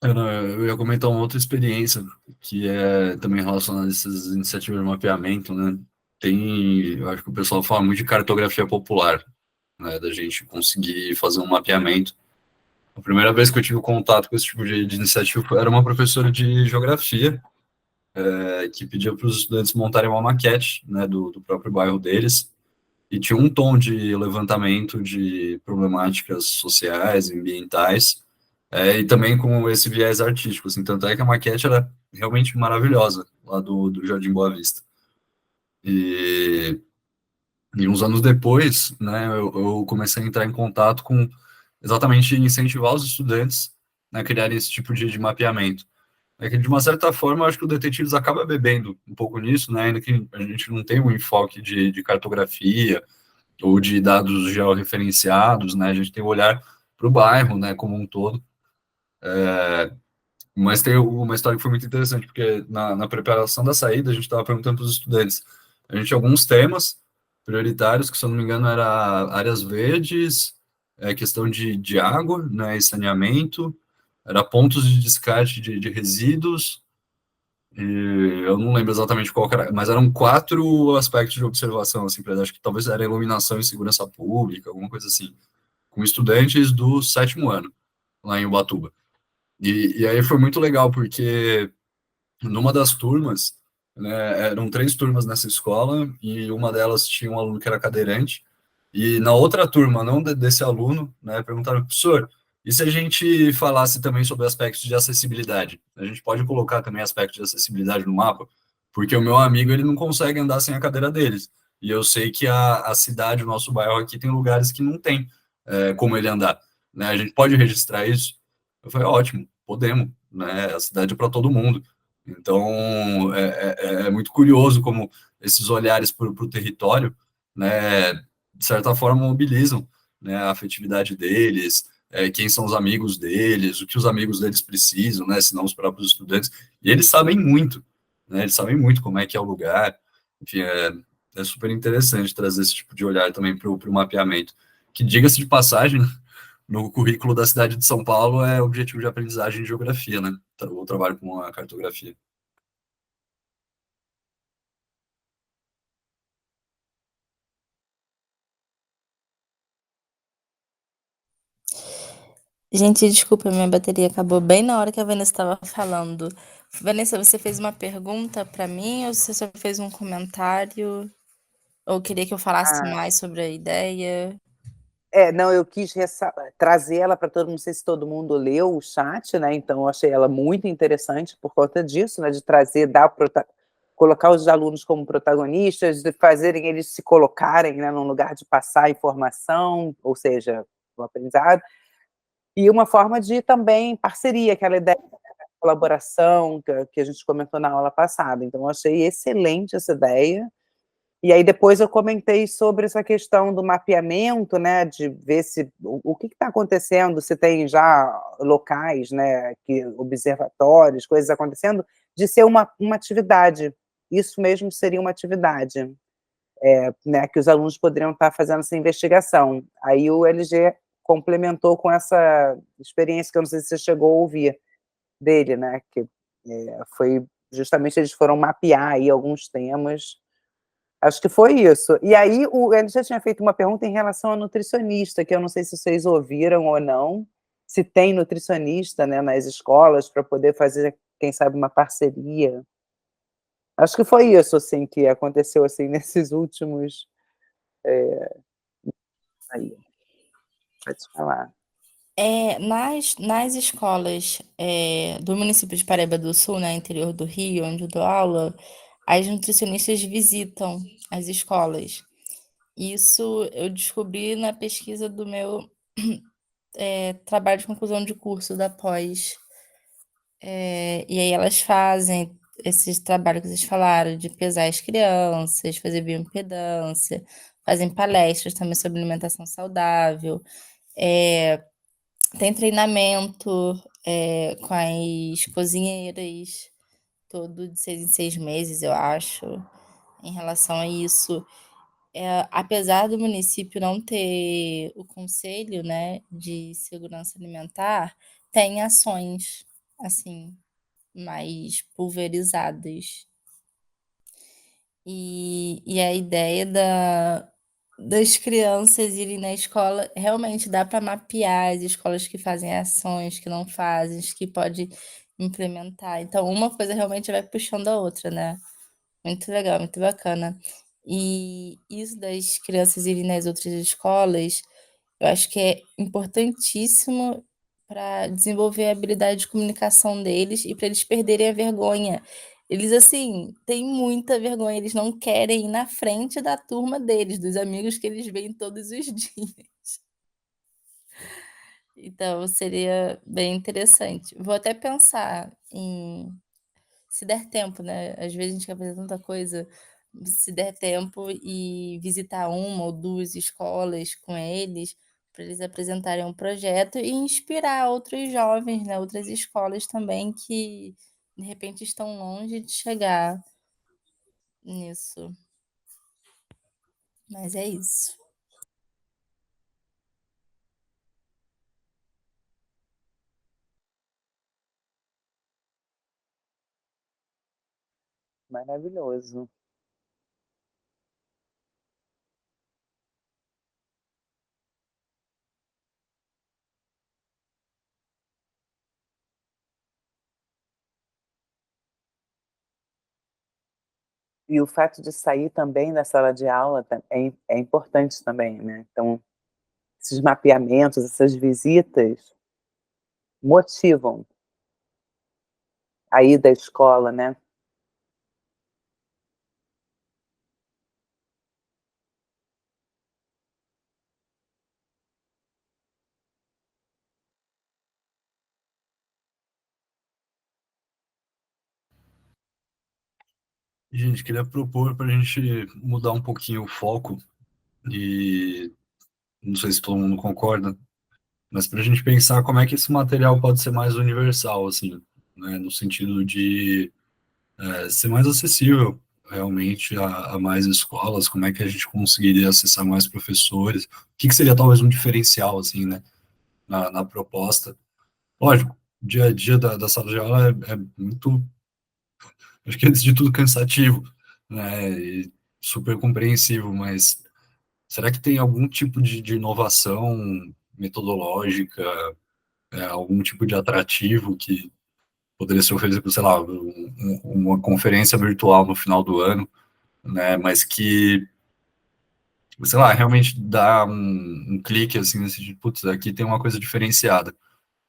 Speaker 5: Eu ia comentar uma outra experiência, que é também relacionada a essas iniciativas de mapeamento, né? Eu acho que o pessoal fala muito de cartografia popular, né? Da gente conseguir fazer um mapeamento. A primeira vez que eu tive contato com esse tipo de iniciativa era uma professora de geografia, que pedia para os estudantes montarem uma maquete, né, do próprio bairro deles, e tinha um tom de levantamento de problemáticas sociais, ambientais, e também com esse viés artístico, assim, tanto é que a maquete era realmente maravilhosa, lá do Jardim Boa Vista. E, e uns anos depois, né, eu comecei a entrar em contato com exatamente incentivar os estudantes, né, a criarem esse tipo de mapeamento. É que, de uma certa forma, eu acho que o Detetives acaba bebendo um pouco nisso, né, ainda que a gente não tenha um enfoque de cartografia ou de dados georreferenciados, né, a gente tem o olhar para o bairro, né, como um todo. Mas tem uma história que foi muito interessante, porque na preparação da saída, a gente estava perguntando para os estudantes. A gente tinha alguns temas prioritários, que, se eu não me engano, era áreas verdes, questão de água, né, e saneamento, era pontos de descarte de resíduos, e eu não lembro exatamente qual que era, mas eram 4 aspectos de observação, assim, acho que talvez era iluminação e segurança pública, alguma coisa assim, com estudantes do 7º ano, lá em Ubatuba. E aí foi muito legal, porque numa das turmas, né, eram 3 turmas nessa escola, e uma delas tinha um aluno que era cadeirante, e na outra turma, não desse aluno, né, perguntaram, professor, e se a gente falasse também sobre aspectos de acessibilidade? A gente pode colocar também aspectos de acessibilidade no mapa? Porque o meu amigo, ele não consegue andar sem a cadeira deles, e eu sei que a cidade, o nosso bairro aqui, tem lugares que não tem como ele andar, né, a gente pode registrar isso? Eu falei, ótimo, podemos, né, a cidade é para todo mundo. Então, é muito curioso como esses olhares para o território, né, de certa forma, mobilizam, né, a afetividade deles, quem são os amigos deles, o que os amigos deles precisam, né, se não os próprios estudantes. E eles sabem muito, né, eles sabem muito como é que é o lugar. Enfim, é super interessante trazer esse tipo de olhar também para o mapeamento. Que, diga-se de passagem, no currículo da cidade de São Paulo é objetivo de aprendizagem de geografia, né? O trabalho com a cartografia.
Speaker 2: Gente, desculpa, minha bateria acabou bem na hora que a Vanessa estava falando. Vanessa, você fez uma pergunta para mim ou você só fez um comentário? Ou queria que eu falasse
Speaker 7: Ah,
Speaker 2: mais sobre a ideia?
Speaker 7: não, eu quis trazer ela para todo mundo, não sei se todo mundo leu o chat, né? Então eu achei ela muito interessante por conta disso, né? De trazer, colocar os alunos como protagonistas, de fazerem eles se colocarem, né, num lugar de passar informação, ou seja, o aprendizado, e uma forma de também parceria, aquela ideia de colaboração que a gente comentou na aula passada. Então eu achei excelente essa ideia. E aí depois eu comentei sobre essa questão do mapeamento, né, de ver se o que está acontecendo, se tem já locais, né, observatórios, coisas acontecendo, de ser uma atividade. Isso mesmo seria uma atividade, né, que os alunos poderiam estar fazendo essa investigação. Aí o LG complementou com essa experiência que eu não sei se você chegou a ouvir dele, né, que foi justamente eles foram mapear aí alguns temas. Acho que foi isso. E aí, ele já tinha feito uma pergunta em relação a nutricionista, que eu não sei se vocês ouviram ou não, se tem nutricionista, né, nas escolas para poder fazer, quem sabe, uma parceria. Acho que foi isso, assim, que aconteceu, assim, nesses últimos... Aí, pode falar.
Speaker 2: Nas escolas do município de Paraíba do Sul, né, interior do Rio, onde eu dou aula, as nutricionistas visitam as escolas. Isso eu descobri na pesquisa do meu trabalho de conclusão de curso da pós. E aí elas fazem esses trabalhos que vocês falaram, de pesar as crianças, fazer bioimpedância, fazem palestras também sobre alimentação saudável, tem treinamento com as cozinheiras, todo de 6 em 6 meses, eu acho, em relação a isso. Apesar do município não ter o conselho, né, de segurança alimentar, tem ações, assim, mais pulverizadas. E a ideia das crianças irem na escola, realmente dá para mapear as escolas que fazem ações, que não fazem, as que pode implementar. Então, uma coisa realmente vai puxando a outra, né? Muito legal, muito bacana. E isso das crianças irem nas outras escolas, eu acho que é importantíssimo para desenvolver a habilidade de comunicação deles e para eles perderem a vergonha. Eles, assim, têm muita vergonha, eles não querem ir na frente da turma deles, dos amigos que eles veem todos os dias. Então, seria bem interessante. Vou até pensar em se der tempo, né? Às vezes a gente quer fazer tanta coisa, se der tempo e visitar uma ou duas escolas com eles, para eles apresentarem um projeto e inspirar outros jovens, né? Outras escolas também que de repente estão longe de chegar nisso. Mas é isso.
Speaker 7: Maravilhoso. E o fato de sair também da sala de aula é importante também, né? Então, esses mapeamentos, essas visitas motivam a ida à escola, né?
Speaker 5: Gente, queria propor para a gente mudar um pouquinho o foco e não sei se todo mundo concorda, mas para a gente pensar como é que esse material pode ser mais universal, assim, né, no sentido de ser mais acessível realmente a mais escolas, como é que a gente conseguiria acessar mais professores, o que que seria talvez um diferencial, assim, né, na proposta. Lógico, o dia a dia da sala de aula é muito, acho que antes de tudo cansativo, né, e super compreensivo, mas será que tem algum tipo de inovação metodológica, algum tipo de atrativo que poderia ser oferecido, sei lá, uma conferência virtual no final do ano, né? Mas que, sei lá, realmente dá um clique assim nesse tipo, putz, aqui tem uma coisa diferenciada,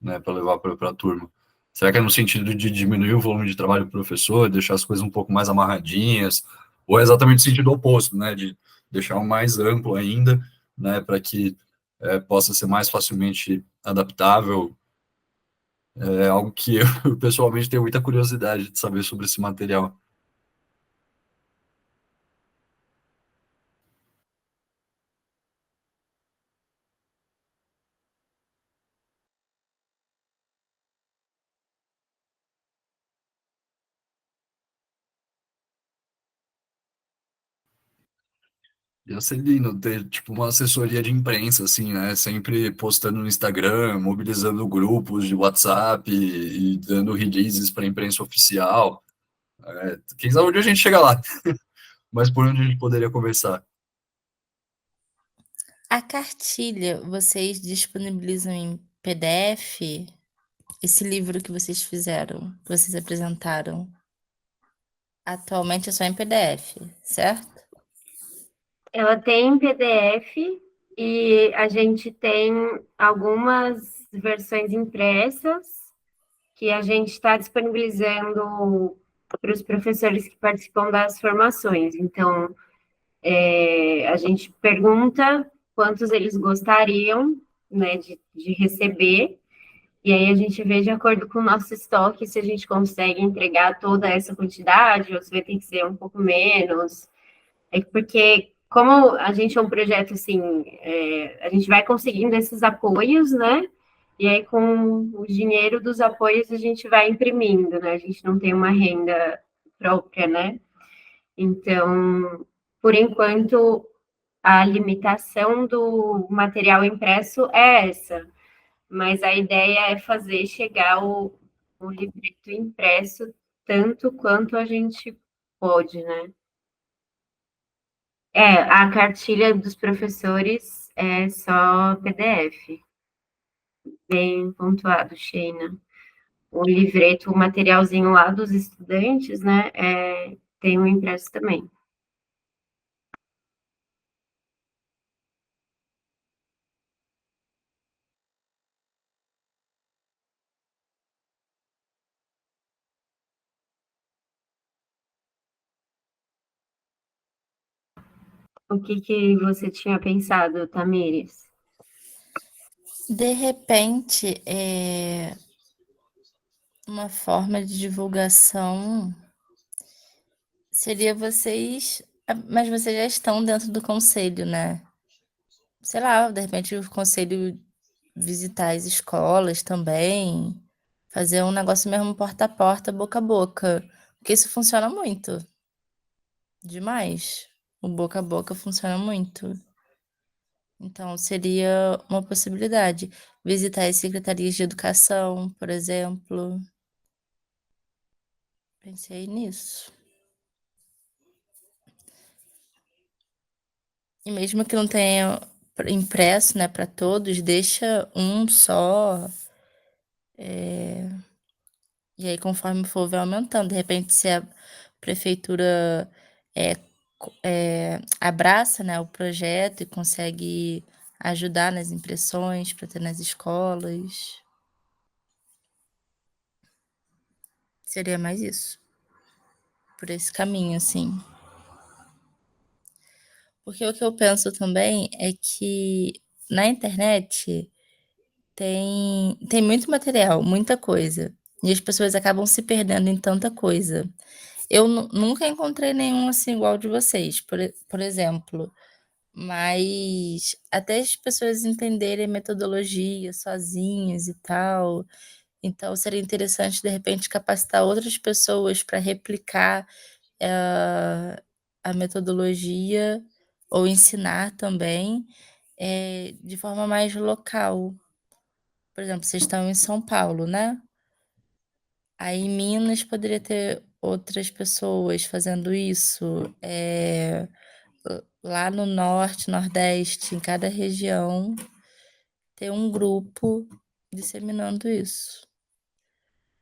Speaker 5: né, para levar para a turma. Será que é no sentido de diminuir o volume de trabalho do professor, deixar as coisas um pouco mais amarradinhas, ou é exatamente o sentido oposto, né, de deixar o mais amplo ainda, né, para que possa ser mais facilmente adaptável? É algo que eu pessoalmente tenho muita curiosidade de saber sobre esse material. Ia ser lindo ter, tipo, uma assessoria de imprensa, assim, né? Sempre postando no Instagram, mobilizando grupos de WhatsApp e dando releases para a imprensa oficial. Quem sabe onde a gente chega lá, mas por onde a gente poderia conversar?
Speaker 2: A cartilha, vocês disponibilizam em PDF? Esse livro que vocês fizeram, que vocês apresentaram, atualmente é só em PDF, certo?
Speaker 1: Ela tem PDF e a gente tem algumas versões impressas que a gente está disponibilizando para os professores que participam das formações. Então, a gente pergunta quantos eles gostariam, né, de receber, e aí a gente vê de acordo com o nosso estoque se a gente consegue entregar toda essa quantidade, ou se vai ter que ser um pouco menos. É porque, como a gente é um projeto assim, a gente vai conseguindo esses apoios, né? E aí, com o dinheiro dos apoios, a gente vai imprimindo, né? A gente não tem uma renda própria, né? Então, por enquanto, a limitação do material impresso é essa, mas a ideia é fazer chegar o livreto impresso tanto quanto a gente pode, né? A cartilha dos professores é só PDF, bem pontuado, Sheina. O livreto, o materialzinho lá dos estudantes, né, tem um impresso também. O que você tinha pensado, Tamires?
Speaker 2: De repente, uma forma de divulgação seria vocês. Mas vocês já estão dentro do conselho, né? Sei lá, de repente o conselho visitar as escolas também, fazer um negócio mesmo porta a porta, boca a boca, porque isso funciona muito, demais. O boca a boca funciona muito. Então, seria uma possibilidade. Visitar as secretarias de educação, por exemplo. Pensei nisso. E mesmo que não tenha impresso, né, para todos, deixa um só. E aí, conforme for, vai aumentando. De repente, se a prefeitura abraça, né, o projeto e consegue ajudar nas impressões para ter nas escolas. Seria mais isso. Por esse caminho, assim. Porque o que eu penso também é que na internet tem muito material, muita coisa. E as pessoas acabam se perdendo em tanta coisa. Eu nunca encontrei nenhum assim igual de vocês, por exemplo. Mas até as pessoas entenderem a metodologia sozinhas e tal. Então, seria interessante, de repente, capacitar outras pessoas para replicar a metodologia ou ensinar também de forma mais local. Por exemplo, vocês estão em São Paulo, né? Aí em Minas poderia ter outras pessoas fazendo isso. Lá no norte, nordeste, em cada região, ter um grupo disseminando isso.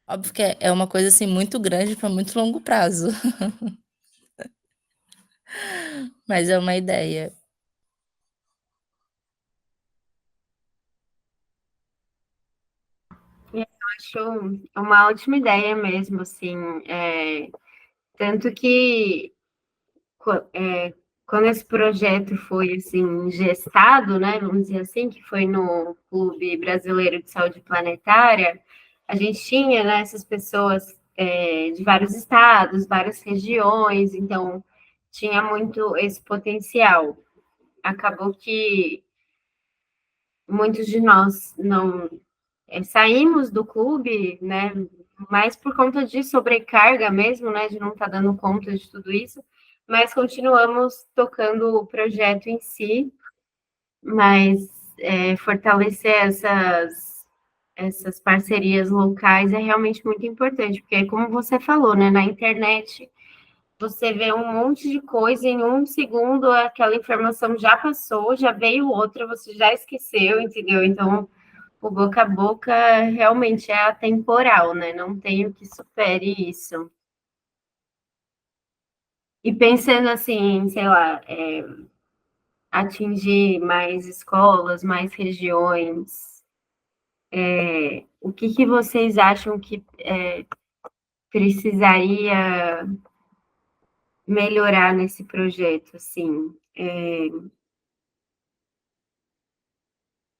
Speaker 2: Óbvio que é uma coisa assim muito grande para muito longo prazo, mas é uma ideia.
Speaker 1: Acho uma ótima ideia mesmo, assim, tanto que quando esse projeto foi, assim, gestado, né, vamos dizer assim, que foi no Clube Brasileiro de Saúde Planetária, a gente tinha, né, essas pessoas de vários estados, várias regiões, então tinha muito esse potencial. Acabou que muitos de nós não saímos do clube, né, mais por conta de sobrecarga mesmo, né, de não estar dando conta de tudo isso, mas continuamos tocando o projeto em si, mas fortalecer essas parcerias locais é realmente muito importante, porque como você falou, né, na internet você vê um monte de coisa em um segundo, aquela informação já passou, já veio outra, você já esqueceu, entendeu? Então, o boca a boca realmente é atemporal, né? Não tem o que supere isso. E pensando assim, sei lá, atingir mais escolas, mais regiões, o que vocês acham que precisaria melhorar nesse projeto, assim?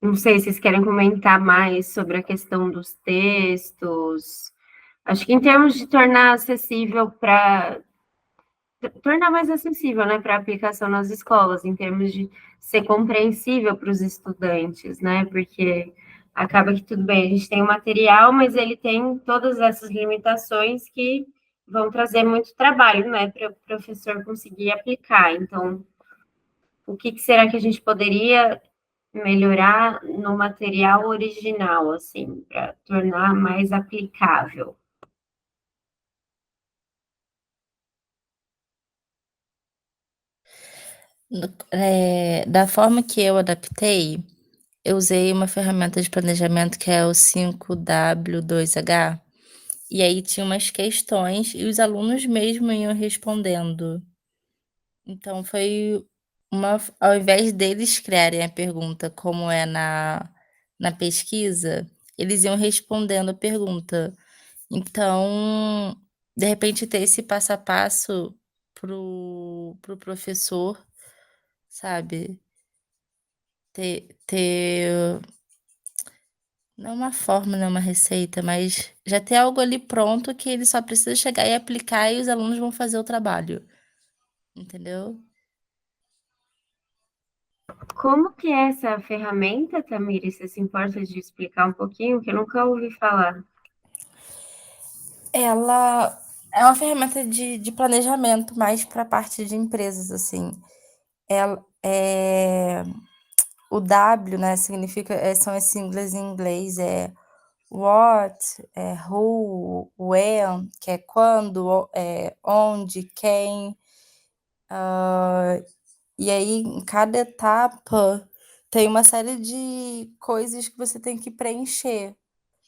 Speaker 1: Não sei se vocês querem comentar mais sobre a questão dos textos. Acho que em termos de tornar acessível para tornar mais acessível, né, para aplicação nas escolas, em termos de ser compreensível para os estudantes, né? Porque acaba que tudo bem, a gente tem o material, mas ele tem todas essas limitações que vão trazer muito trabalho, né, para o professor conseguir aplicar. Então, o que será que a gente poderia melhorar no material original, assim, para tornar mais aplicável?
Speaker 2: Da forma que eu adaptei, eu usei uma ferramenta de planejamento que é o 5W2H, e aí tinha umas questões e os alunos mesmo iam respondendo. Então foi ao invés deles criarem a pergunta como é na pesquisa, eles iam respondendo a pergunta. Então, de repente ter esse passo a passo para o professor, sabe, ter não uma fórmula, não uma receita, mas já ter algo ali pronto que ele só precisa chegar e aplicar e os alunos vão fazer o trabalho, entendeu?
Speaker 1: Como que é essa ferramenta, Tamires? Você se importa de explicar um pouquinho? Que eu nunca ouvi falar.
Speaker 2: Ela é uma ferramenta de planejamento mais para a parte de empresas, assim. Ela o W, né, significa, são as siglas em inglês, what, who, when, que é quando, onde, quem. E aí, em cada etapa, tem uma série de coisas que você tem que preencher.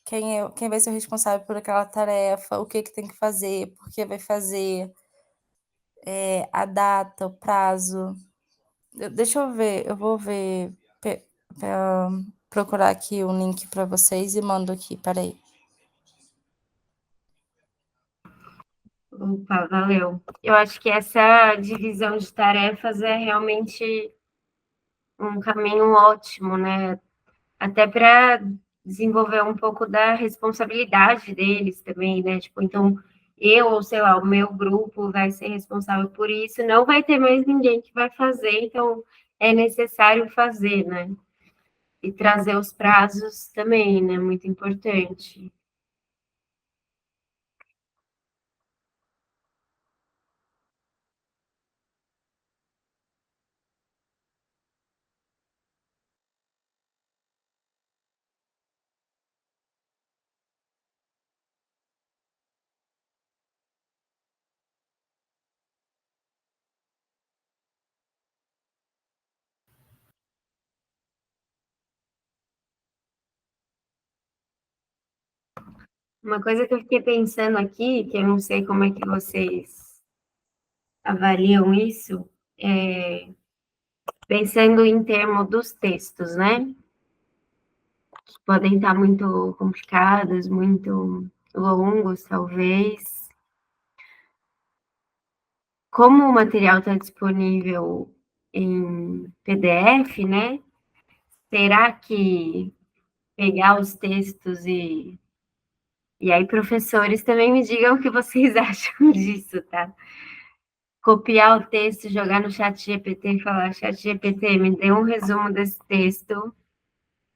Speaker 2: Quem vai ser o responsável por aquela tarefa, o que tem que fazer, por que vai fazer, a data, o prazo. Deixa eu ver, eu vou ver, procurar aqui o link para vocês e mando aqui, peraí.
Speaker 1: Opa, valeu. Eu acho que essa divisão de tarefas é realmente um caminho ótimo, né? Até para desenvolver um pouco da responsabilidade deles também, né? Tipo, então, eu, ou sei lá, o meu grupo vai ser responsável por isso, não vai ter mais ninguém que vai fazer, então é necessário fazer, né? E trazer os prazos também, né? Muito importante. Uma coisa que eu fiquei pensando aqui, que eu não sei como é que vocês avaliam isso, pensando em termos dos textos, né? Que podem estar muito complicados, muito longos, talvez. Como o material está disponível em PDF, né? Será que pegar os textos e aí, professores, também me digam o que vocês acham disso, tá? Copiar o texto, jogar no chat GPT e falar, chat GPT, me dê um resumo desse texto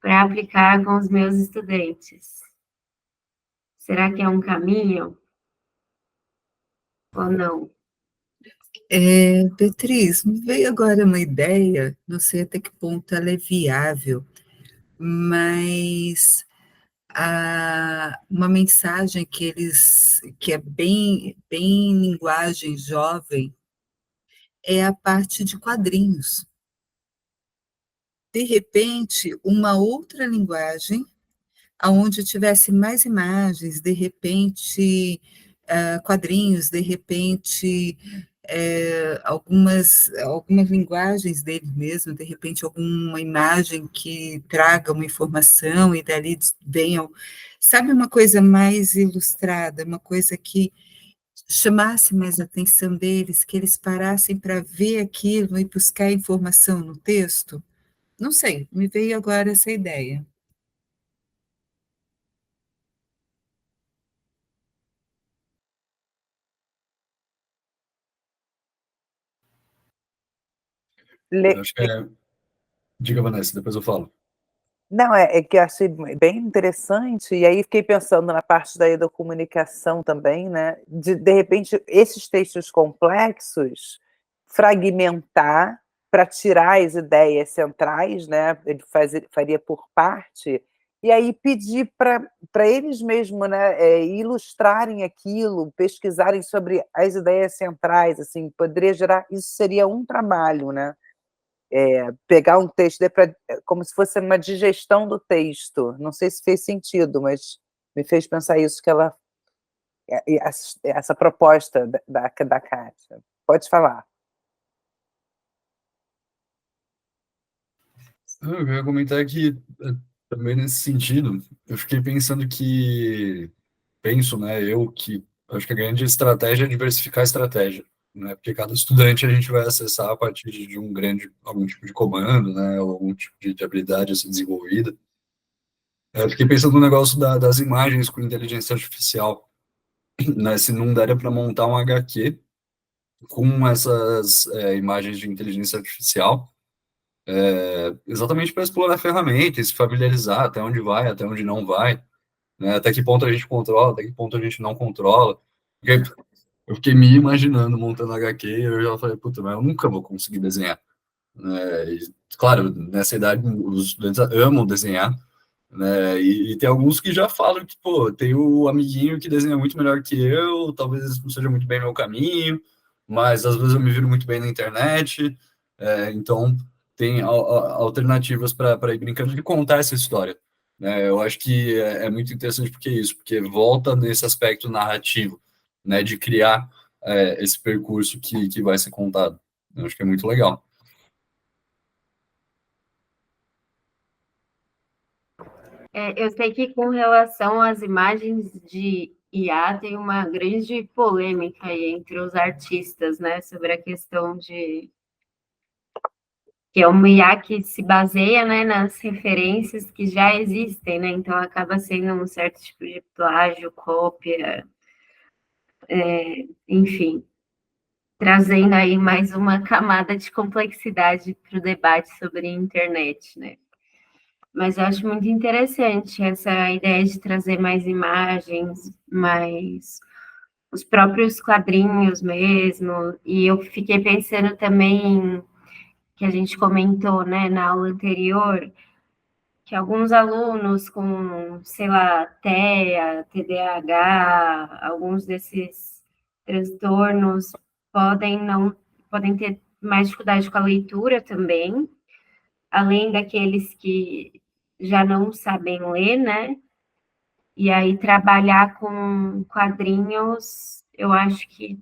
Speaker 1: para aplicar com os meus estudantes. Será que é um caminho? Ou não?
Speaker 4: Beatriz, me veio agora uma ideia, não sei até que ponto ela é viável, mas uma mensagem que é bem linguagem jovem, é a parte de quadrinhos. De repente, uma outra linguagem, aonde tivesse mais imagens, de repente, quadrinhos, de repente, algumas linguagens dele mesmo, de repente alguma imagem que traga uma informação e dali venham, sabe, uma coisa mais ilustrada, uma coisa que chamasse mais a atenção deles, que eles parassem para ver aquilo e buscar informação no texto? Não sei, me veio agora essa ideia.
Speaker 5: Eu acho que Diga, Vanessa, depois eu falo.
Speaker 7: Não, é que eu achei bem interessante, e aí fiquei pensando na parte daí da comunicação também, né, de repente, esses textos complexos, fragmentar para tirar as ideias centrais, né, ele faria por parte, e aí pedir para eles mesmos, né, ilustrarem aquilo, pesquisarem sobre as ideias centrais, assim, poderia gerar, isso seria um trabalho, né, pegar um texto como se fosse uma digestão do texto. Não sei se fez sentido, mas me fez pensar isso, que essa proposta da Kátia. Pode falar.
Speaker 5: Eu ia comentar que, também nesse sentido, eu fiquei pensando né, acho que a grande estratégia é diversificar a estratégia, né, porque cada estudante a gente vai acessar a partir de algum tipo de comando, né, ou algum tipo de habilidade a ser desenvolvida. Eu fiquei pensando no negócio das imagens com inteligência artificial, né, se não daria para montar um HQ com essas imagens de inteligência artificial, exatamente para explorar a ferramenta e se familiarizar até onde vai, até onde não vai, né? Até que ponto a gente controla, até que ponto a gente não controla. Porque eu fiquei me imaginando montando HQ e eu já falei, puta, mas eu nunca vou conseguir desenhar, né? E, claro, nessa idade os estudantes amam desenhar, né? E tem alguns que já falam que, pô, tem o amiguinho que desenha muito melhor que eu, talvez não seja muito bem meu caminho, mas às vezes eu me viro muito bem na internet, então tem alternativas para ir brincando de contar essa história, né? Eu acho que é muito interessante porque é isso, porque volta nesse aspecto narrativo, né, de criar esse percurso que vai ser contado. Eu acho que é muito legal.
Speaker 1: Eu sei que com relação às imagens de IA tem uma grande polêmica aí entre os artistas, né, sobre a questão de que é uma IA que se baseia, né, nas referências que já existem, né, então acaba sendo um certo tipo de plágio, cópia, enfim, trazendo aí mais uma camada de complexidade para o debate sobre a internet, né. Mas eu acho muito interessante essa ideia de trazer mais imagens, mais os próprios quadrinhos mesmo. E eu fiquei pensando também, que a gente comentou, né, na aula anterior, que alguns alunos com, sei lá, TEA, TDAH, alguns desses transtornos podem ter mais dificuldade com a leitura também, além daqueles que já não sabem ler, né? E aí trabalhar com quadrinhos, eu acho que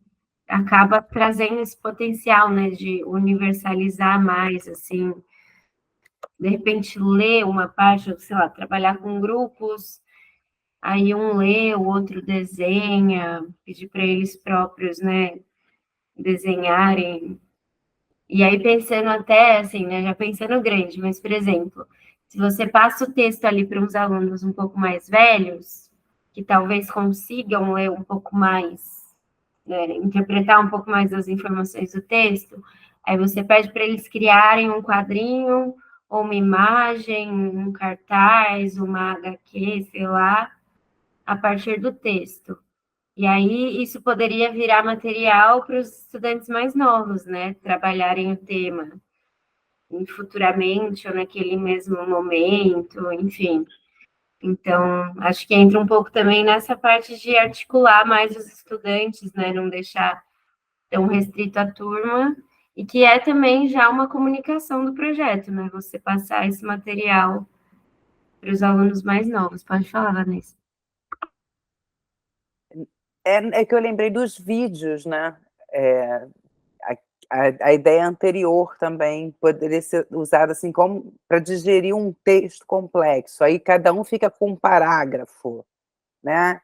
Speaker 1: acaba trazendo esse potencial, né, de universalizar mais, assim, de repente ler uma página, sei lá, trabalhar com grupos, aí um lê, o outro desenha, pedir para eles próprios, né, desenharem. E aí pensando até assim, né, já pensando grande, mas por exemplo, se você passa o texto ali para uns alunos um pouco mais velhos, que talvez consigam ler um pouco mais, né, interpretar um pouco mais as informações do texto, aí você pede para eles criarem um quadrinho ou uma imagem, um cartaz, uma HQ, sei lá, a partir do texto. E aí isso poderia virar material para os estudantes mais novos, né, trabalharem o tema futuramente ou naquele mesmo momento, enfim. Então, acho que entra um pouco também nessa parte de articular mais os estudantes, né, não deixar tão restrito à turma, e que é também já uma comunicação do projeto, né, você passar esse material para os alunos mais novos. Pode falar, Vanessa.
Speaker 7: É que eu lembrei dos vídeos, né? a ideia anterior também poderia ser usada assim como para digerir um texto complexo. Aí cada um fica com um parágrafo, né?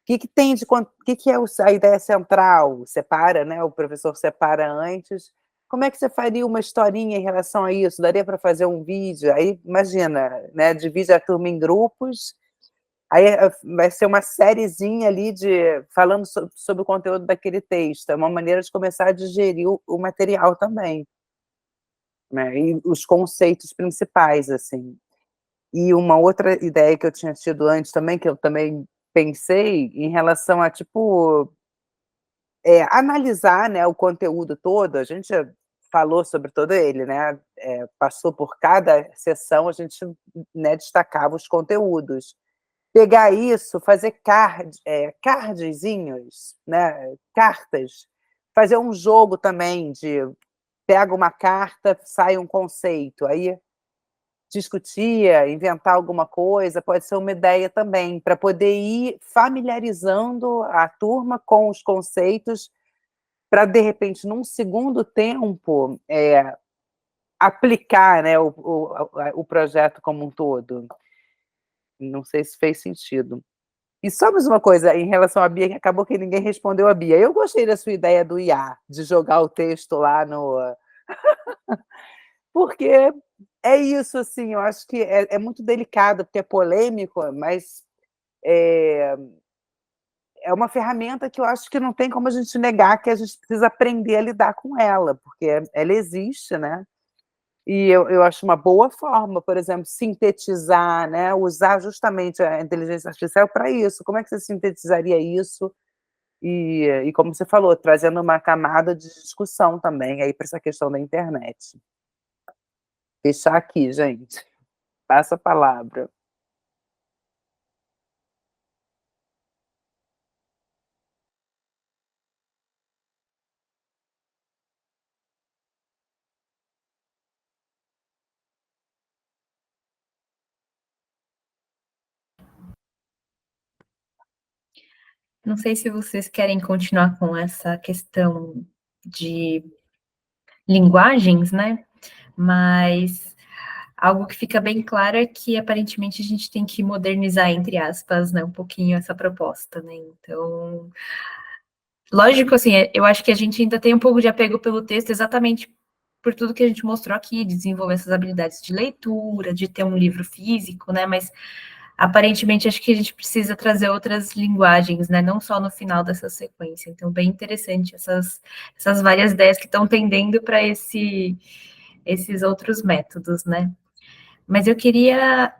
Speaker 7: O que tem de o que é a ideia central? Separa, né? O professor separa antes. Como é que você faria uma historinha em relação a isso? Daria para fazer um vídeo? Aí imagina, né? Divide a turma em grupos. Aí vai ser uma sériezinha ali falando sobre o conteúdo daquele texto. É uma maneira de começar a digerir o material também, né? E os conceitos principais, assim. E uma outra ideia que eu tinha tido antes também, que eu também pensei, em relação a, tipo, analisar, né, o conteúdo todo. A gente falou sobre todo ele, né? Passou por cada sessão, a gente, né, destacava os conteúdos. Pegar isso, fazer cardzinhos, né, cartas, fazer um jogo também de pega uma carta, sai um conceito, aí discutia, inventar alguma coisa, pode ser uma ideia também, para poder ir familiarizando a turma com os conceitos, para, de repente, num segundo tempo, aplicar, né, o projeto como um todo. Não sei se fez sentido. E só mais uma coisa em relação à Bia, que acabou que ninguém respondeu a Bia. Eu gostei da sua ideia do IA, de jogar o texto lá no. Porque é isso, assim, eu acho que é muito delicado, porque é polêmico, mas é uma ferramenta que eu acho que não tem como a gente negar que a gente precisa aprender a lidar com ela, porque ela existe, né? E eu acho uma boa forma, por exemplo, sintetizar, né? Usar justamente a inteligência artificial para isso. Como é que você sintetizaria isso? E como você falou, trazendo uma camada de discussão também aí para essa questão da internet. Fechar aqui, gente. Passa a palavra.
Speaker 3: Não sei se vocês querem continuar com essa questão de linguagens, né? Mas algo que fica bem claro é que aparentemente a gente tem que modernizar, entre aspas, né, um pouquinho essa proposta, né? Então, lógico, assim, eu acho que a gente ainda tem um pouco de apego pelo texto, exatamente por tudo que a gente mostrou aqui, de desenvolver essas habilidades de leitura, de ter um livro físico, né? Mas aparentemente acho que a gente precisa trazer outras linguagens, né? Não só no final dessa sequência. Então, bem interessante essas várias ideias que estão tendendo para esses outros métodos, né? Mas eu queria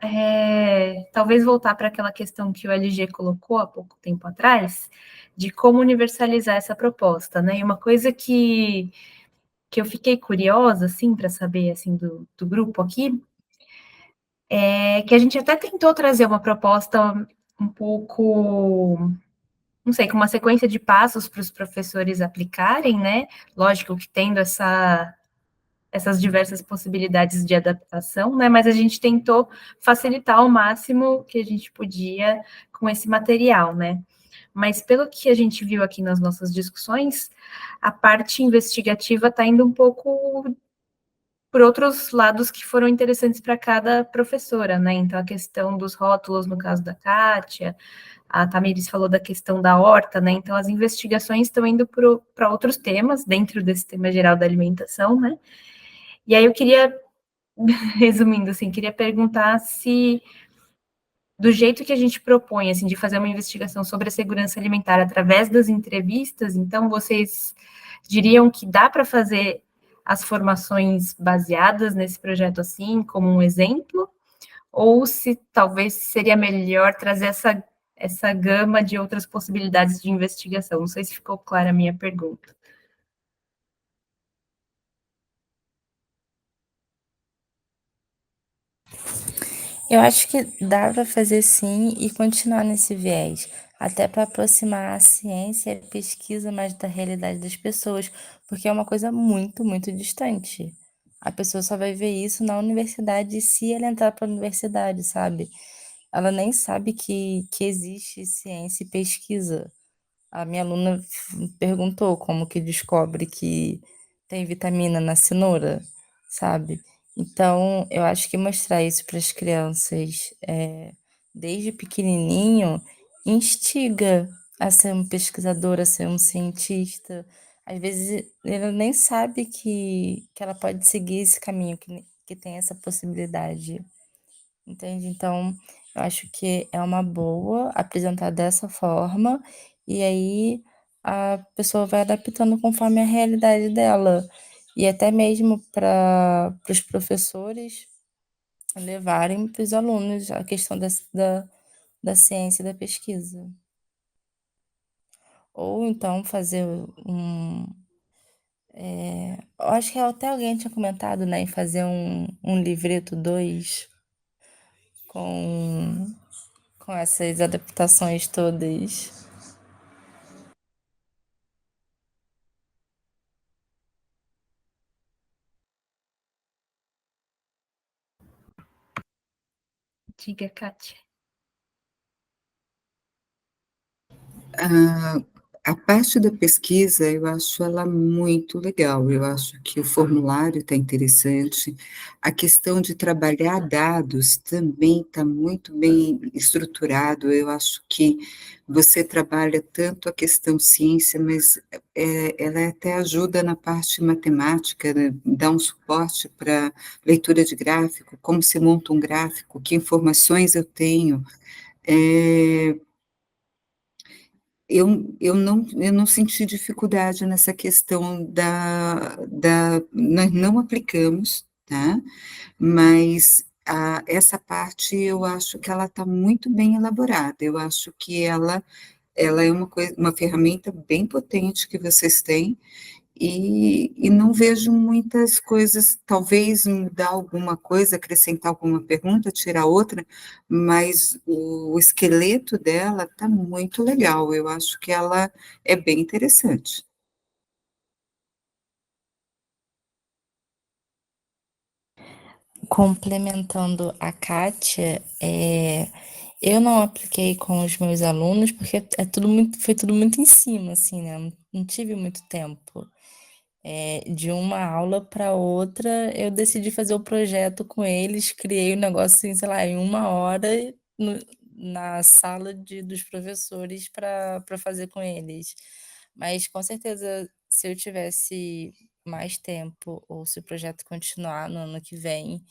Speaker 3: talvez voltar para aquela questão que o LG colocou há pouco tempo atrás, de como universalizar essa proposta, né? E uma coisa que eu fiquei curiosa, assim, para saber, assim, do grupo aqui, é que a gente até tentou trazer uma proposta um pouco, não sei, com uma sequência de passos para os professores aplicarem, né? Lógico que tendo essas diversas possibilidades de adaptação, né? Mas a gente tentou facilitar ao máximo que a gente podia com esse material, né? Mas pelo que a gente viu aqui nas nossas discussões, a parte investigativa está indo um pouco por outros lados que foram interessantes para cada professora, né? Então, a questão dos rótulos, no caso da Kátia, a Tamires falou da questão da horta, né? Então, as investigações estão indo para outros temas, dentro desse tema geral da alimentação, né? E aí eu queria, resumindo assim, queria perguntar se, do jeito que a gente propõe, assim, de fazer uma investigação sobre a segurança alimentar através das entrevistas, então vocês diriam que dá para fazer as formações baseadas nesse projeto assim, como um exemplo, ou se talvez seria melhor trazer essa gama de outras possibilidades de investigação. Não sei se ficou clara a minha pergunta.
Speaker 2: Eu acho que dá para fazer sim e continuar nesse viés, até para aproximar a ciência e a pesquisa mais da realidade das pessoas, porque é uma coisa muito, muito distante. A pessoa só vai ver isso na universidade se ela entrar para a universidade, sabe? Ela nem sabe que existe ciência e pesquisa. A minha aluna perguntou como que descobre que tem vitamina na cenoura, sabe? Então, eu acho que mostrar isso para as crianças desde pequenininho instiga a ser um pesquisador, a ser um cientista. Às vezes, ela nem sabe que ela pode seguir esse caminho, que tem essa possibilidade. Entende? Então, eu acho que é uma boa apresentar dessa forma, e aí a pessoa vai adaptando conforme a realidade dela. E até mesmo para os professores levarem para os alunos a questão da ciência e da pesquisa. Ou então fazer eu acho que até alguém tinha comentado, né, em fazer um livreto 2 com essas adaptações todas.
Speaker 3: Diga, Kátia.
Speaker 4: A parte da pesquisa, eu acho ela muito legal, eu acho que o formulário está interessante, a questão de trabalhar dados também está muito bem estruturado, eu acho que você trabalha tanto a questão ciência, mas ela até ajuda na parte matemática, né, dá um suporte para leitura de gráfico, como se monta um gráfico, que informações eu tenho, eu não senti dificuldade nessa questão nós não aplicamos, tá? Mas essa parte eu acho que ela está muito bem elaborada, eu acho que ela é uma ferramenta bem potente que vocês têm, e não vejo muitas coisas, talvez mudar alguma coisa, acrescentar alguma pergunta, tirar outra, mas o esqueleto dela está muito legal, eu acho que ela é bem interessante.
Speaker 2: Complementando a Kátia, eu não apliquei com os meus alunos porque foi tudo muito em cima, assim, né? Não tive muito tempo. De uma aula para outra, eu decidi fazer o projeto com eles, criei o negócio, assim, sei lá, em 1 hora na sala dos professores para fazer com eles. Mas com certeza, se eu tivesse mais tempo, ou se o projeto continuar no ano que vem,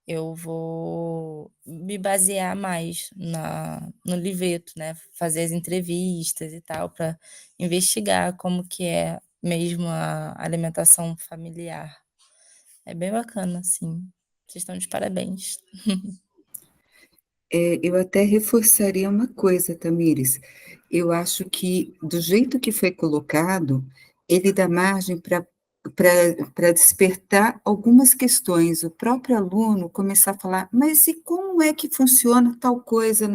Speaker 2: eu vou me basear mais no livreto, né? Fazer as entrevistas e tal, para investigar como que é mesmo a alimentação familiar. É bem bacana, sim. Vocês estão de parabéns.
Speaker 4: Eu até reforçaria uma coisa, Tamires. Eu acho que, do jeito que foi colocado, ele dá margem para despertar algumas questões. O próprio aluno começar a falar, mas e como é que funciona tal coisa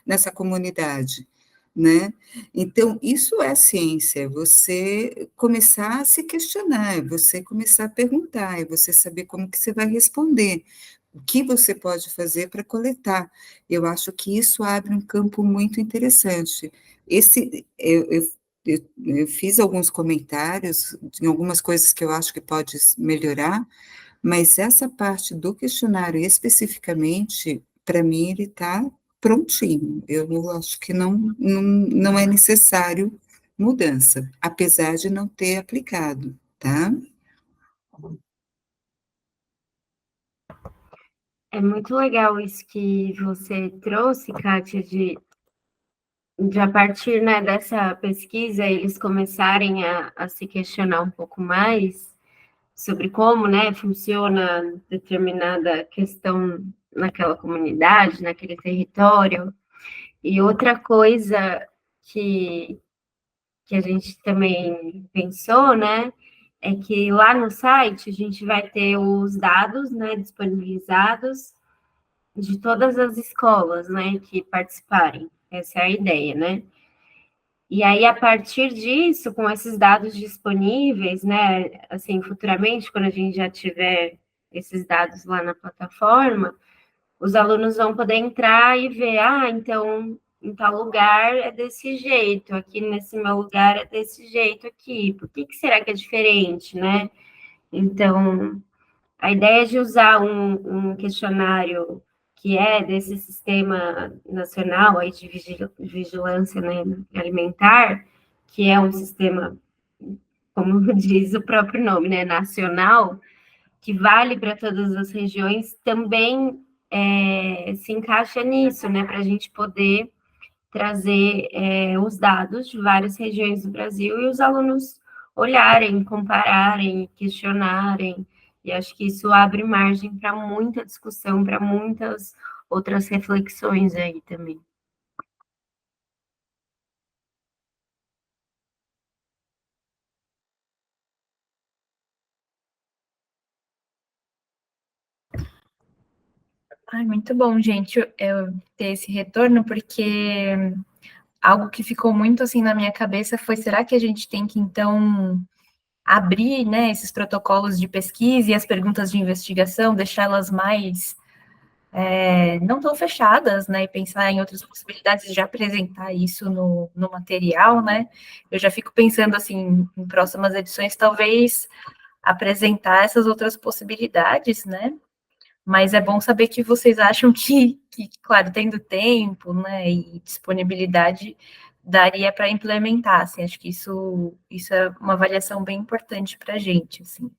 Speaker 4: nessa comunidade? Né? Então, isso é ciência, você começar a se questionar, você começar a perguntar, e você saber como que você vai responder. O que você pode fazer para coletar? Eu acho que isso abre um campo muito interessante. Eu fiz alguns comentários, em algumas coisas que eu acho que pode melhorar, mas essa parte do questionário especificamente, para mim, ele está prontinho. Eu acho que não é necessário mudança, apesar de não ter aplicado, tá?
Speaker 1: É muito legal isso que você trouxe, Kátia, de a partir, né, dessa pesquisa, eles começarem a se questionar um pouco mais sobre como, né, funciona determinada questão naquela comunidade, naquele território. E outra coisa que, que a gente também pensou, né, é que lá no site a gente vai ter os dados, né, disponibilizados de todas as escolas, né, que participarem. Essa é a ideia, né? E aí, a partir disso, com esses dados disponíveis, né, assim, futuramente, quando a gente já tiver esses dados lá na plataforma, os alunos vão poder entrar e ver, então, em tal lugar é desse jeito, aqui nesse meu lugar é desse jeito aqui. Por que será que é diferente, né? Então, a ideia de usar um questionário que é desse sistema nacional aí de vigilância, né, alimentar, que é um sistema, como diz o próprio nome, né, nacional, que vale para todas as regiões, também se encaixa nisso, né, para a gente poder trazer os dados de várias regiões do Brasil e os alunos olharem, compararem, questionarem, e acho que isso abre margem para muita discussão, para muitas outras reflexões aí também.
Speaker 3: Ai, muito bom, gente, eu ter esse retorno, porque algo que ficou muito assim na minha cabeça foi: será que a gente tem que, então, abrir, né, esses protocolos de pesquisa e as perguntas de investigação, deixá-las mais não tão fechadas, né, e pensar em outras possibilidades de apresentar isso no material, né? Eu já fico pensando, assim, em próximas edições, talvez apresentar essas outras possibilidades, né? Mas é bom saber que vocês acham que, claro, tendo tempo, né, e disponibilidade, daria para implementar, assim, acho que isso é uma avaliação bem importante para a gente, assim.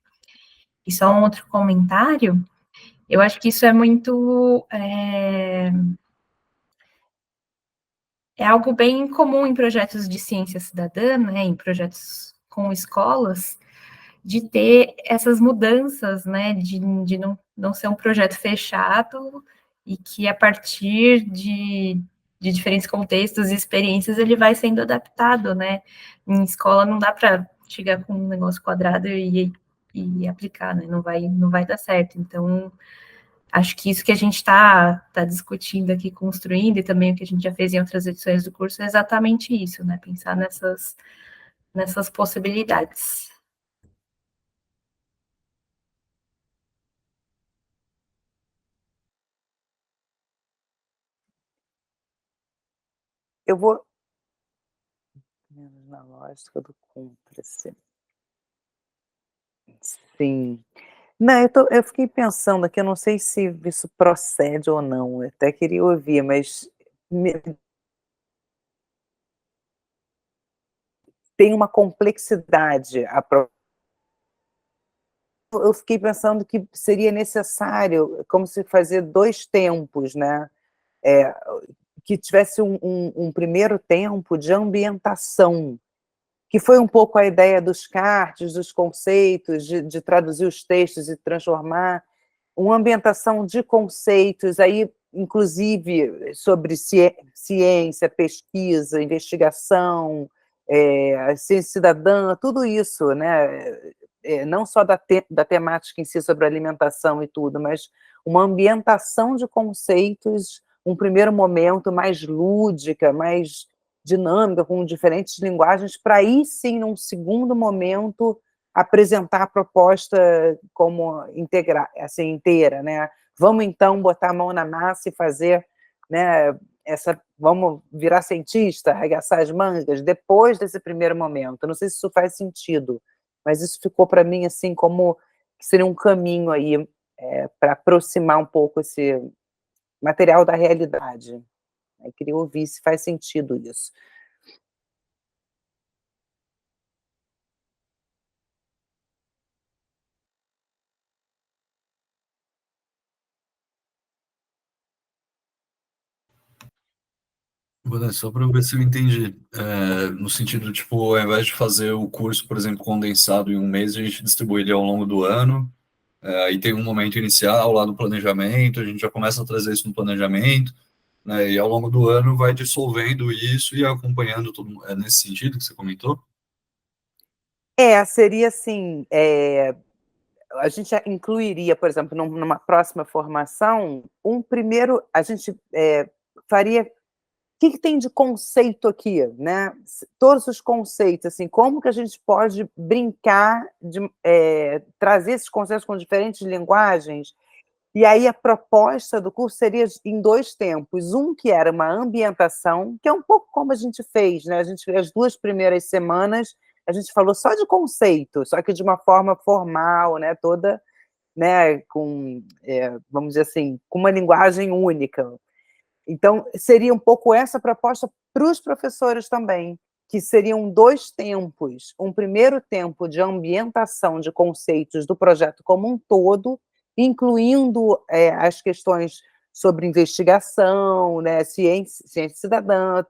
Speaker 3: E só um outro comentário, eu acho que isso é muito, é algo bem comum em projetos de ciência cidadã, né, em projetos com escolas, de ter essas mudanças, né, de não ser um projeto fechado e que a partir de diferentes contextos e experiências ele vai sendo adaptado, né. Em escola não dá para chegar com um negócio quadrado e aplicar, né, não vai dar certo. Então, acho que isso que a gente está discutindo aqui, construindo, e também o que a gente já fez em outras edições do curso, é exatamente isso, né, pensar nessas possibilidades.
Speaker 7: Eu vou menos na lógica do cúmplice. Sim. Não, eu fiquei pensando aqui, eu não sei se isso procede ou não, eu até queria ouvir, mas tem uma complexidade eu fiquei pensando que seria necessário, como se fazer 2 tempos, né, que tivesse um primeiro tempo de ambientação, que foi um pouco a ideia dos cards, dos conceitos, de traduzir os textos e transformar, uma ambientação de conceitos, aí, inclusive, sobre ciência, pesquisa, investigação, ciência cidadã, tudo isso, né? Não só da temática em si sobre alimentação e tudo, mas uma ambientação de conceitos, um primeiro momento mais lúdica, mais dinâmica, com diferentes linguagens, para aí sim, num segundo momento, apresentar a proposta como assim, inteira, né? Vamos então botar a mão na massa e fazer, né, vamos virar cientista, arregaçar as mangas, depois desse primeiro momento. Não sei se isso faz sentido, mas isso ficou para mim assim como que seria um caminho aí para aproximar um pouco esse material da realidade. Eu queria ouvir se faz sentido isso.
Speaker 5: Vanessa, só para ver se eu entendi, no sentido, tipo, ao invés de fazer o curso, por exemplo, condensado em um mês, a gente distribui ele ao longo do ano, aí tem um momento inicial lá do planejamento, a gente já começa a trazer isso no planejamento, né, e ao longo do ano vai dissolvendo isso e acompanhando tudo, nesse sentido que você comentou?
Speaker 7: Seria assim, a gente incluiria, por exemplo, numa próxima formação, a gente faria o que tem de conceito aqui, né? Todos os conceitos, assim, como que a gente pode brincar de trazer esses conceitos com diferentes linguagens E aí a proposta do curso seria em 2 tempos, um que era uma ambientação, que é um pouco como a gente fez, né, a gente as 2 primeiras semanas, a gente falou só de conceito, só que de uma forma formal, né, toda, né, com, vamos dizer assim, com uma linguagem única. Então, seria um pouco essa proposta para os professores também, que seriam 2 tempos. Um primeiro tempo de ambientação de conceitos do projeto como um todo, incluindo as questões sobre investigação, né, ciência cidadã,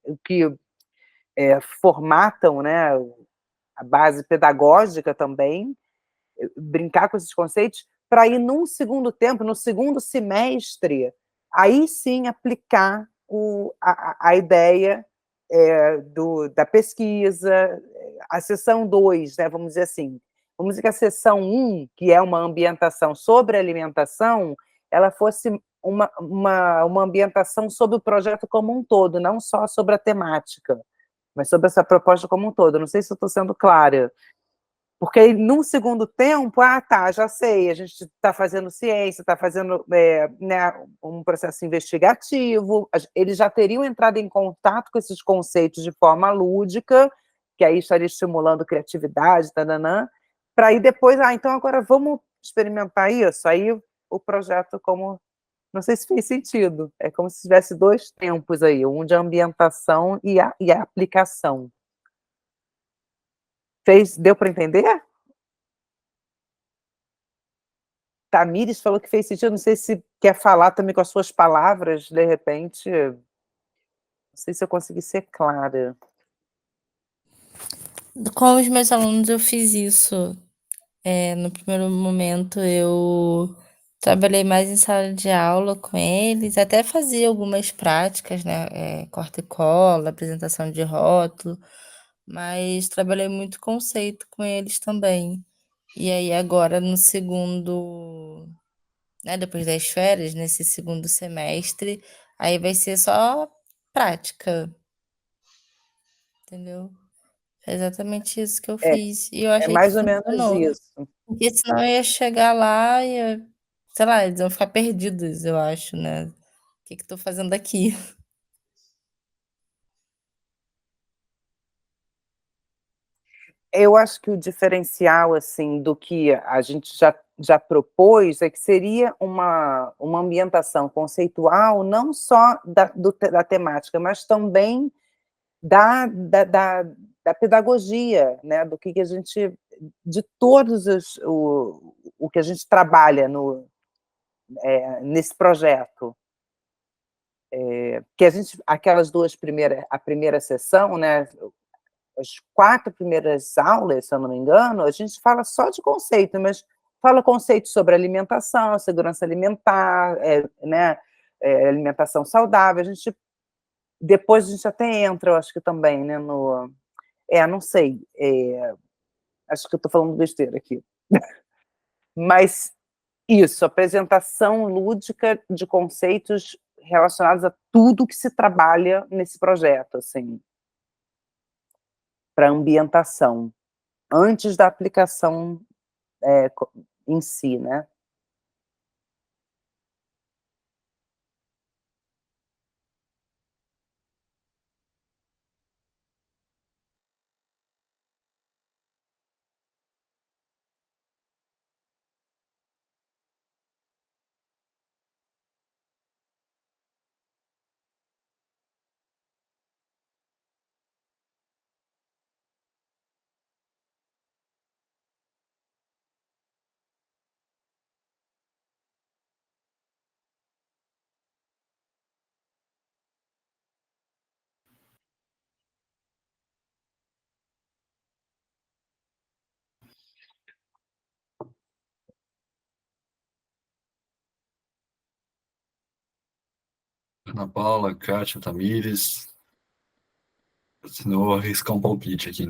Speaker 7: o que formatam, né, a base pedagógica também, brincar com esses conceitos, para ir num segundo tempo, no segundo semestre, aí sim aplicar a ideia da pesquisa, a sessão 2, né, vamos dizer assim. Vamos dizer que a sessão 1, que é uma ambientação sobre alimentação, ela fosse uma ambientação sobre o projeto como um todo, não só sobre a temática, mas sobre essa proposta como um todo. Não sei se eu estou sendo clara. Porque aí, num segundo tempo, tá, já sei, a gente está fazendo ciência, está fazendo né, um processo investigativo, eles já teriam entrado em contato com esses conceitos de forma lúdica, que aí estaria estimulando criatividade, para aí depois, então agora vamos experimentar isso, aí o projeto como, não sei se fez sentido, é como se tivesse 2 tempos aí, um de ambientação e a aplicação. Deu para entender? Tamires falou que fez sentido, não sei se quer falar também com as suas palavras, de repente, não sei se eu consegui ser clara.
Speaker 2: Com os meus alunos eu fiz isso. No primeiro momento eu trabalhei mais em sala de aula com eles, até fazia algumas práticas, né, corta e cola, apresentação de rótulo, mas trabalhei muito conceito com eles também. E aí agora no segundo, né, depois das férias, nesse segundo semestre, aí vai ser só prática, entendeu? É exatamente isso que eu
Speaker 7: É,
Speaker 2: fiz. E eu
Speaker 7: é
Speaker 2: achei que
Speaker 7: mais ou menos
Speaker 2: funcionou.
Speaker 7: isso.
Speaker 2: Porque senão eu ia chegar lá e, sei lá, eles iam ficar perdidos, eu acho, né? O que que eu tô fazendo aqui?
Speaker 7: Eu acho que o diferencial, assim, do que a gente já propôs é que seria uma ambientação conceitual não só da temática, mas também da pedagogia, né, do que a gente, de todos o que a gente trabalha nesse projeto. Que aquelas 2 a primeira sessão, né, as 4 primeiras aulas, se eu não me engano, a gente fala só de conceito, mas fala conceito sobre alimentação, segurança alimentar, né, alimentação saudável, depois a gente até entra, eu acho que também, né, não sei, acho que eu estou falando besteira aqui. Mas isso, apresentação lúdica de conceitos relacionados a tudo que se trabalha nesse projeto, assim, para ambientação, antes da aplicação em si, né?
Speaker 5: Ana Paula, Kátia, Tamires. Senão eu vou arriscar um palpite aqui.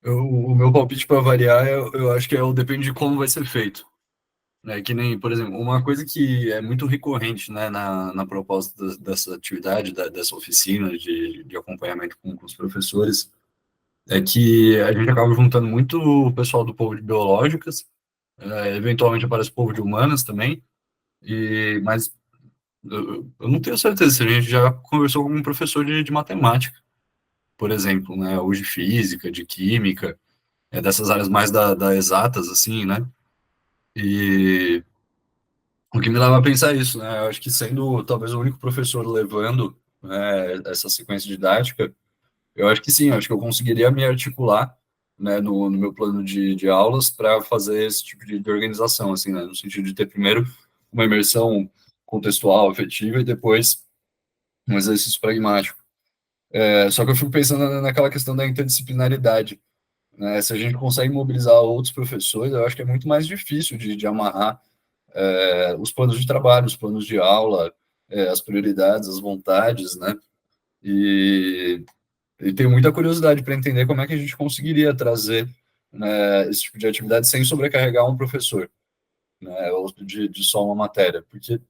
Speaker 5: O meu palpite para variar, eu acho que depende de como vai ser feito. Né? Que nem, por exemplo, uma coisa que é muito recorrente, né, na proposta dessa atividade, dessa oficina de acompanhamento com os professores, é que a gente acaba juntando muito o pessoal do povo de biológicas, eventualmente aparece o povo de humanas também, mas eu não tenho certeza se a gente já conversou com um professor de matemática, por exemplo, né, ou de física, de química, dessas áreas mais da exatas, assim, né, e o que me leva a pensar isso, né, eu acho que sendo talvez o único professor levando, né, essa sequência didática, eu acho que sim, eu acho que eu conseguiria me articular, né, no meu plano de aulas para fazer esse tipo de organização, assim, né, no sentido de ter primeiro uma imersão contextual, afetiva, e depois um exercício pragmático. Só que eu fico pensando naquela questão da interdisciplinaridade, né, se a gente consegue mobilizar outros professores, eu acho que é muito mais difícil de amarrar os planos de trabalho, os planos de aula, as prioridades, as vontades, né, e tenho muita curiosidade para entender como é que a gente conseguiria trazer, né, esse tipo de atividade sem sobrecarregar um professor, né, ou de só uma matéria, porque,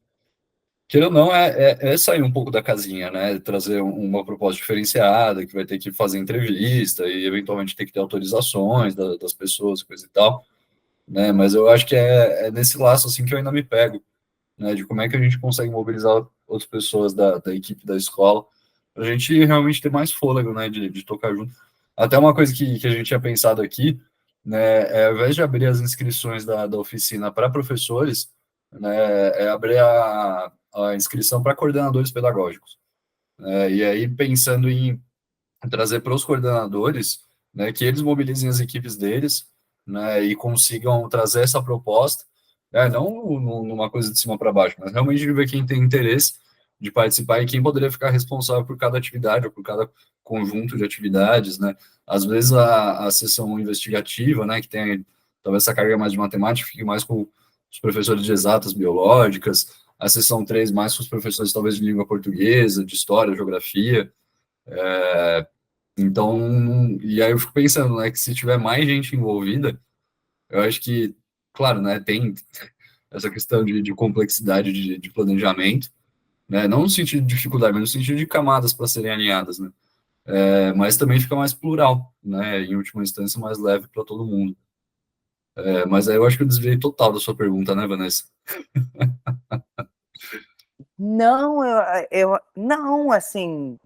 Speaker 5: queira ou não, é sair um pouco da casinha, né, trazer uma proposta diferenciada, que vai ter que fazer entrevista e, eventualmente, ter que ter autorizações das pessoas, coisa e tal, né, mas eu acho que é nesse laço, assim, que eu ainda me pego, né, de como é que a gente consegue mobilizar outras pessoas da equipe da escola, para a gente realmente ter mais fôlego, né, de tocar junto. Até uma coisa que a gente tinha pensado aqui, né, ao invés de abrir as inscrições da oficina para professores, né, abrir a inscrição para coordenadores pedagógicos. E aí, pensando em trazer para os coordenadores, né, que eles mobilizem as equipes deles, né, e consigam trazer essa proposta, não numa coisa de cima para baixo, mas realmente de ver quem tem interesse de participar e quem poderia ficar responsável por cada atividade ou por cada conjunto de atividades, né? Às vezes a sessão investigativa, né, que tem talvez essa carga mais de matemática, fique mais com os professores de exatas biológicas, a sessão 3 mais com os professores talvez de língua portuguesa, de história, geografia, então, e aí eu fico pensando, né, que se tiver mais gente envolvida, eu acho que, claro, né, tem essa questão de complexidade de planejamento, né, não no sentido de dificuldade, mas no sentido de camadas para serem alinhadas, né, mas também fica mais plural, né, em última instância, mais leve para todo mundo. Mas aí eu acho que eu desviei total da sua pergunta, né, Vanessa?
Speaker 7: Não, não, assim,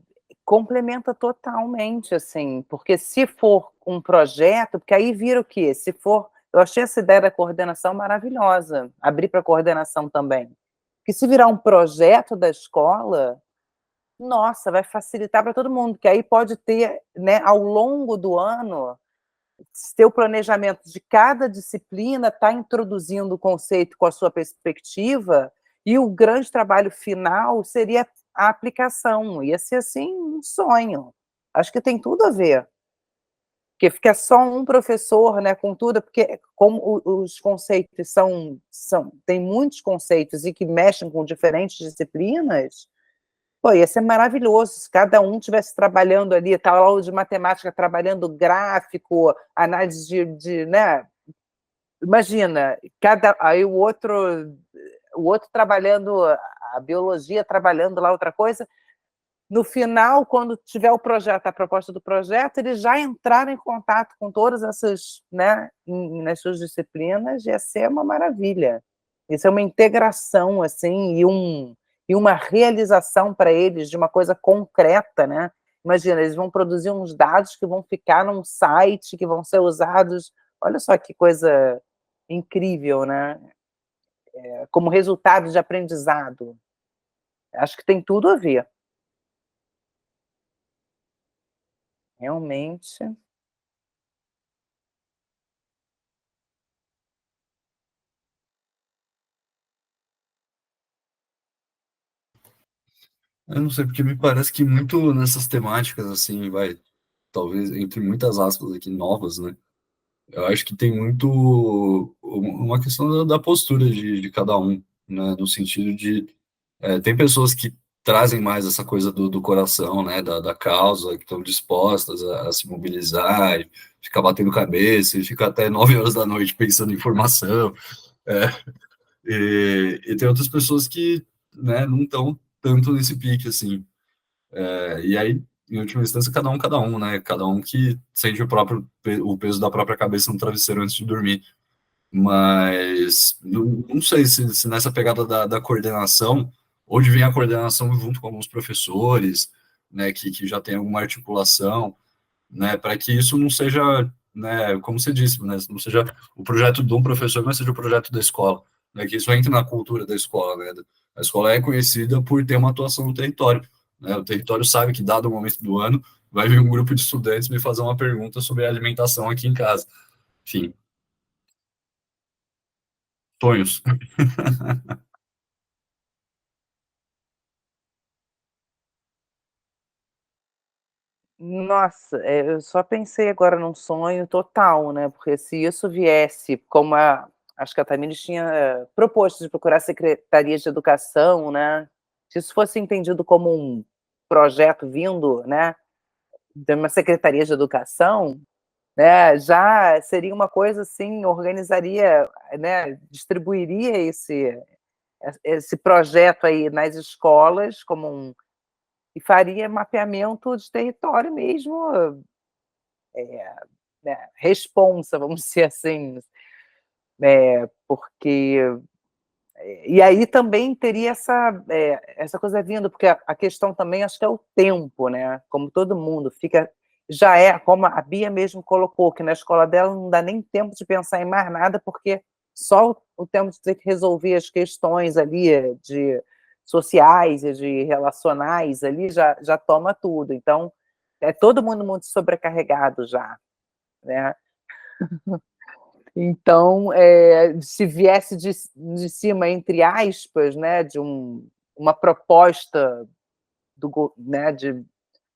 Speaker 7: complementa totalmente, assim, porque se for um projeto, porque aí vira o quê? Se for, eu achei essa ideia da coordenação maravilhosa, abrir para coordenação também. Porque se virar um projeto da escola, nossa, vai facilitar para todo mundo, que aí pode ter, né, ao longo do ano, ter o planejamento de cada disciplina, está introduzindo o conceito com a sua perspectiva, e o grande trabalho final seria a aplicação. Ia ser, assim, um sonho. Acho que tem tudo a ver. Porque fica só um professor, né, com tudo, porque como os conceitos tem muitos conceitos e que mexem com diferentes disciplinas, pô, ia ser maravilhoso se cada um estivesse trabalhando ali, tal aula de matemática, trabalhando gráfico, análise né? Imagina, aí o outro trabalhando a biologia, trabalhando lá outra coisa. No final, quando tiver o projeto, a proposta do projeto, eles já entraram em contato com todas essas, né, nas suas disciplinas, ia ser uma maravilha. Isso é uma integração, assim, e uma realização para eles de uma coisa concreta, né? Imagina, eles vão produzir uns dados que vão ficar num site, que vão ser usados. Olha só que coisa incrível, né? Como resultado de aprendizado. Acho que tem tudo a ver. Realmente.
Speaker 5: Eu não sei, porque me parece que muito nessas temáticas, assim, talvez, entre muitas aspas aqui, novas, né, eu acho que tem muito uma questão da postura de cada um, né, no sentido de tem pessoas que trazem mais essa coisa do coração, né, da causa, que estão dispostas a se mobilizar, e ficar batendo cabeça, e ficar até 9 horas da noite pensando em formação. É, e tem outras pessoas que, né, não estão tanto nesse pique, assim. E aí, em última instância, cada um, né? Cada um que sente o peso da própria cabeça no travesseiro antes de dormir. Mas não sei se nessa pegada da coordenação, onde vem a coordenação junto com alguns professores, né, que já tem alguma articulação, né, para que isso não seja, né, como você disse, né, não seja o projeto de um professor, mas seja o projeto da escola, né, que isso entre na cultura da escola, né. A escola é conhecida por ter uma atuação no território, né, o território sabe que, dado o momento do ano, vai vir um grupo de estudantes me fazer uma pergunta sobre a alimentação aqui em casa. Enfim, sonhos.
Speaker 7: Nossa, eu só pensei agora num sonho total, né, porque se isso viesse como acho que a Tamires tinha proposto de procurar a secretaria de educação, né, se isso fosse entendido como um projeto vindo, né, de uma secretaria de educação, né, já seria uma coisa assim, organizaria, né, distribuiria esse projeto aí nas escolas como e faria mapeamento de território mesmo, né, responsa, vamos dizer assim, porque e aí também teria essa coisa vindo, porque a questão também acho que é o tempo, né? Como todo mundo fica, já como a Bia mesmo colocou, que na escola dela não dá nem tempo de pensar em mais nada, porque só o tempo de ter que resolver as questões ali de sociais e de relacionais ali já toma tudo. Então, é todo mundo muito sobrecarregado já, né? Então, se viesse de cima, entre aspas, né, de uma proposta né, de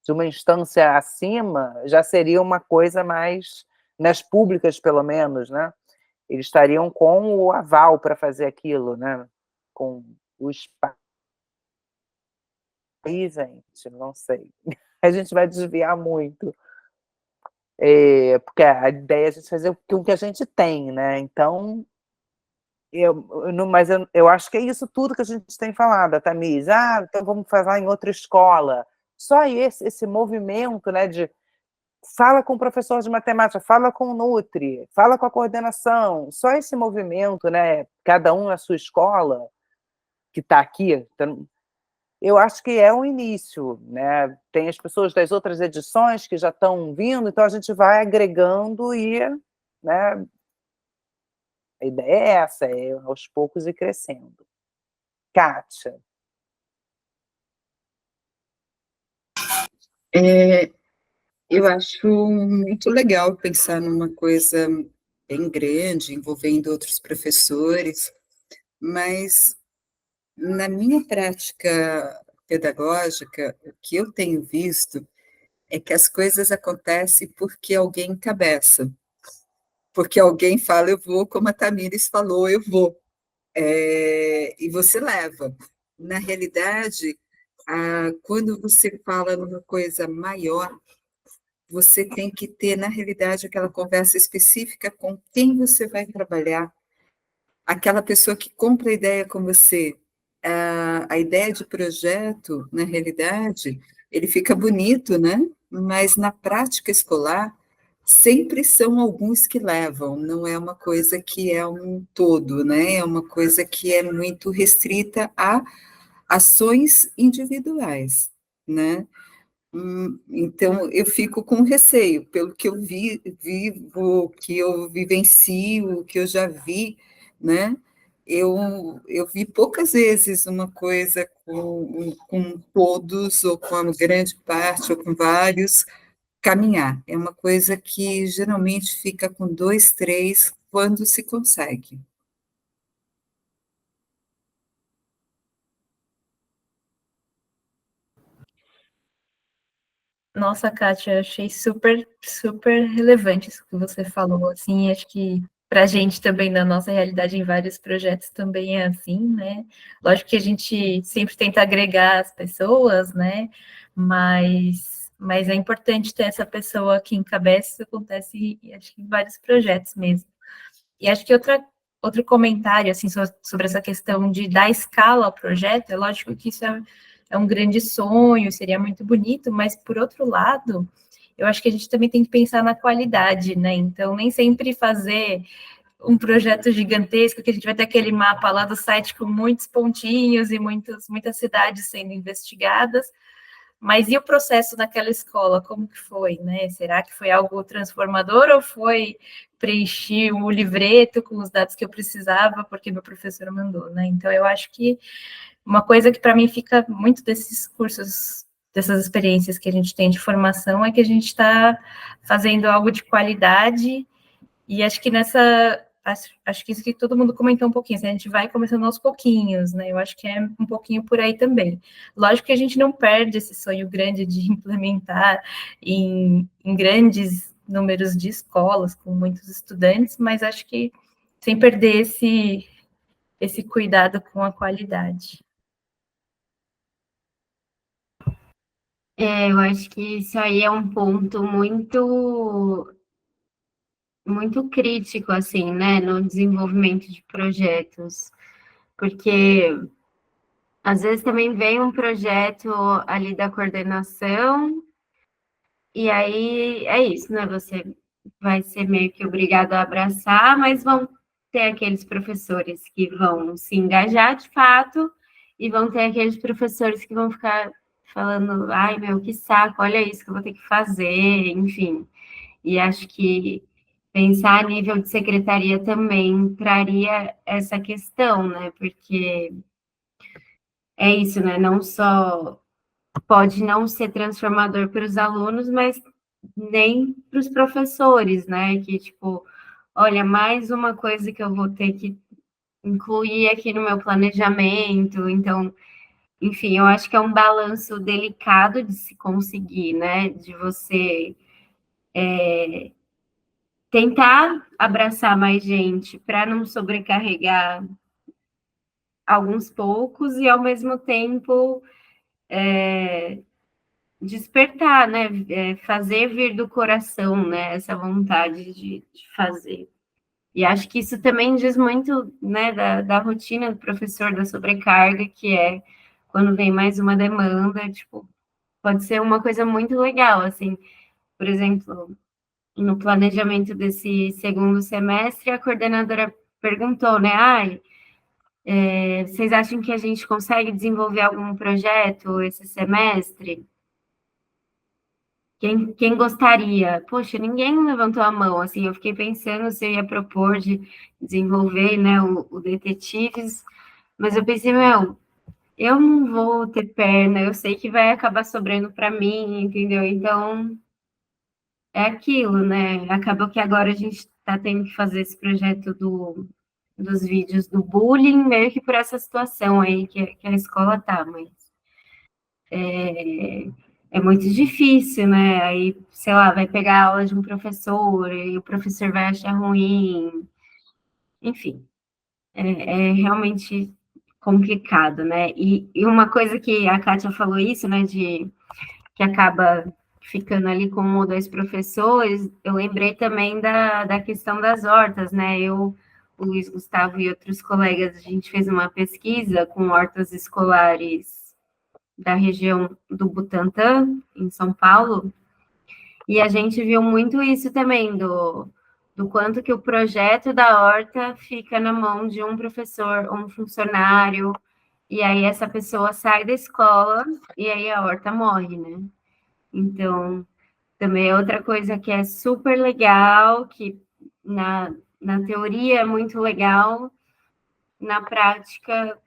Speaker 7: uma instância acima, já seria uma coisa mais, nas públicas pelo menos, né? Eles estariam com o aval para fazer aquilo, né? Com os países, gente, não sei. A gente vai desviar muito. Porque a ideia é a gente fazer com o que a gente tem, né? Então, mas eu acho que é isso tudo que a gente tem falado, a Tamires. Então vamos falar em outra escola. Só esse movimento, né, de fala com o professor de matemática, fala com o Nutri, fala com a coordenação. Só esse movimento, né, cada um na sua escola, que está aqui, então, eu acho que é um início, né? Tem as pessoas das outras edições que já estão vindo, então a gente vai agregando e, né, a ideia é essa, aos poucos ir crescendo. Kátia.
Speaker 4: Eu acho muito legal pensar numa coisa bem grande, envolvendo outros professores, mas na minha prática pedagógica, o que eu tenho visto é que as coisas acontecem porque alguém encabeça, porque alguém fala, eu vou, como a Tamires falou, eu vou, e você leva. Na realidade, quando você fala numa coisa maior, você tem que ter, na realidade, aquela conversa específica com quem você vai trabalhar, aquela pessoa que compra a ideia com você. A ideia de projeto, na realidade, ele fica bonito, né? Mas na prática escolar, sempre são alguns que levam, não é uma coisa que é um todo, né? É uma coisa que é muito restrita a ações individuais, né? Então, eu fico com receio, pelo que eu vivo, que eu vivencio, que eu já vi, né? Eu vi poucas vezes uma coisa com todos, ou com a grande parte, ou com vários, caminhar. É uma coisa que geralmente fica com dois, três, quando se consegue.
Speaker 3: Nossa, Kátia, achei super, super relevante isso que você falou, assim, acho que para a gente também, na nossa realidade, em vários projetos também é assim, né? Lógico que a gente sempre tenta agregar as pessoas, né? Mas é importante ter essa pessoa que encabeça, isso acontece, acho que em vários projetos mesmo. E acho que outro comentário, assim, sobre essa questão de dar escala ao projeto, é lógico que isso é um grande sonho, seria muito bonito, mas, por outro lado, eu acho que a gente também tem que pensar na qualidade, né? Então, nem sempre fazer um projeto gigantesco, que a gente vai ter aquele mapa lá do site com muitos pontinhos e muitas cidades sendo investigadas, mas e o processo naquela escola, como que foi, né? Será que foi algo transformador ou foi preencher o livreto com os dados que eu precisava porque meu professor mandou, né? Então, eu acho que uma coisa que para mim fica muito desses cursos, dessas experiências que a gente tem de formação, é que a gente está fazendo algo de qualidade, e acho que acho que isso que todo mundo comentou um pouquinho, assim, a gente vai começando aos pouquinhos, né? Eu acho que é um pouquinho por aí também. Lógico que a gente não perde esse sonho grande de implementar em grandes números de escolas, com muitos estudantes, mas acho que sem perder esse cuidado com a qualidade.
Speaker 1: Eu acho que isso aí é um ponto muito crítico, assim, né, no desenvolvimento de projetos, porque às vezes também vem um projeto ali da coordenação, e aí é isso, né, você vai ser meio que obrigado a abraçar, mas vão ter aqueles professores que vão se engajar de fato, e vão ter aqueles professores que vão ficar falando, ai meu, que saco, olha isso que eu vou ter que fazer, enfim. E acho que pensar a nível de secretaria também traria essa questão, né? Porque é isso, né? Não só pode não ser transformador para os alunos, mas nem para os professores, né? Que, tipo, olha, mais uma coisa que eu vou ter que incluir aqui no meu planejamento. Então, enfim, eu acho que é um balanço delicado de se conseguir, né? De você tentar abraçar mais gente para não sobrecarregar alguns poucos e, ao mesmo tempo, despertar, né? Fazer vir do coração, né? Essa vontade de fazer. E acho que isso também diz muito, né, da rotina do professor, da sobrecarga, que é quando vem mais uma demanda, tipo, pode ser uma coisa muito legal, assim, por exemplo, no planejamento desse segundo semestre, a coordenadora perguntou, né, vocês acham que a gente consegue desenvolver algum projeto esse semestre? Quem gostaria? Poxa, ninguém levantou a mão, assim, eu fiquei pensando se eu ia propor de desenvolver, né, o Detetives, mas eu pensei, meu, eu não vou ter perna, eu sei que vai acabar sobrando para mim, entendeu? Então, é aquilo, né? Acabou que agora a gente está tendo que fazer esse projeto dos vídeos do bullying, meio que por essa situação aí que a escola tá, mas é muito difícil, né? Aí, sei lá, vai pegar a aula de um professor e o professor vai achar ruim, enfim, é realmente complicado, né? E uma coisa que a Kátia falou isso, né, de que acaba ficando ali com um ou dois professores, eu lembrei também da questão das hortas, né? O Luiz Gustavo e outros colegas, a gente fez uma pesquisa com hortas escolares da região do Butantã, em São Paulo, e a gente viu muito isso também, do quanto que o projeto da horta fica na mão de um professor, um funcionário, e aí essa pessoa sai da escola e aí a horta morre, né? Então, também é outra coisa que é super legal, que na teoria é muito legal, na prática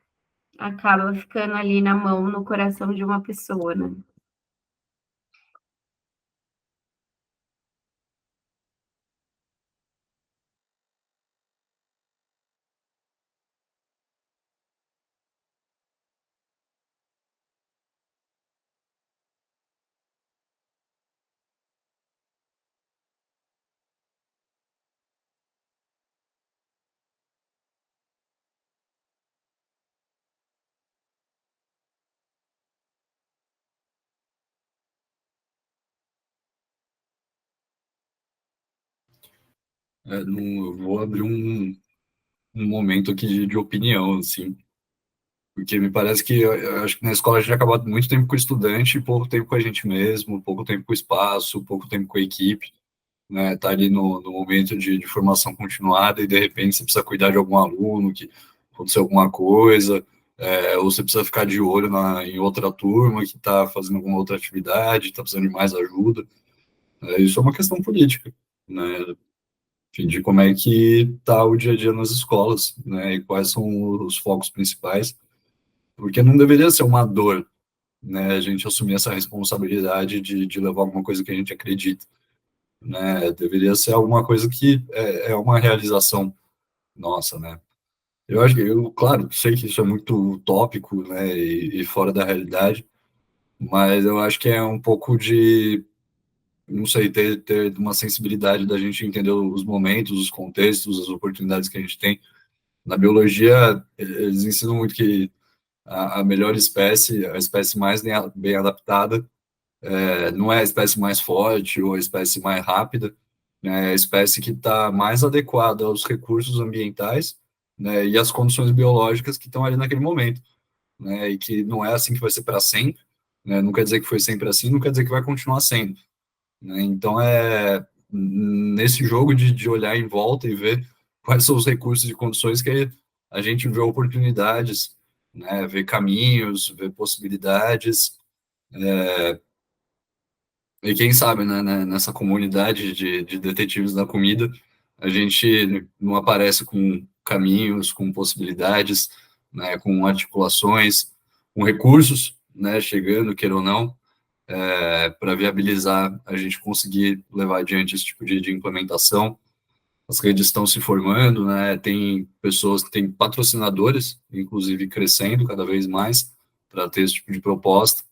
Speaker 1: acaba ficando ali na mão, no coração de uma pessoa, né?
Speaker 5: vou abrir um momento aqui de opinião, assim, porque me parece que eu acho que na escola a gente acaba muito tempo com o estudante, pouco tempo com a gente mesmo, pouco tempo com o espaço, pouco tempo com a equipe, né? Tá ali no momento de formação continuada e de repente você precisa cuidar de algum aluno, que aconteceu alguma coisa, ou você precisa ficar de olho em outra turma que está fazendo alguma outra atividade, está precisando de mais ajuda. Isso é uma questão política, né? Enfim, de como é que está o dia a dia nas escolas, né? E quais são os focos principais, porque não deveria ser uma dor, né? A gente assumir essa responsabilidade de levar alguma coisa que a gente acredita, né? Deveria ser alguma coisa que é uma realização nossa, né? Eu acho que claro, sei que isso é muito utópico, né? E fora da realidade, mas eu acho que é um pouco de, não sei, ter uma sensibilidade da gente entender os momentos, os contextos, as oportunidades que a gente tem. Na biologia, eles ensinam muito que a melhor espécie, a espécie mais bem adaptada, não é a espécie mais forte ou a espécie mais rápida, né, é a espécie que está mais adequada aos recursos ambientais, né, e às condições biológicas que estão ali naquele momento, né, e que não é assim que vai ser para sempre, né, não quer dizer que foi sempre assim, não quer dizer que vai continuar sendo, né, então nesse jogo de olhar em volta e ver quais são os recursos e condições que a gente vê oportunidades, né, vê caminhos, vê possibilidades, e quem sabe, né, nessa comunidade de detetives da comida, a gente não aparece com caminhos, com possibilidades, né, com articulações, com recursos, né, chegando, queira ou não, para viabilizar a gente conseguir levar adiante esse tipo de implementação. As redes estão se formando, né, tem pessoas, tem patrocinadores, inclusive crescendo cada vez mais para ter esse tipo de proposta,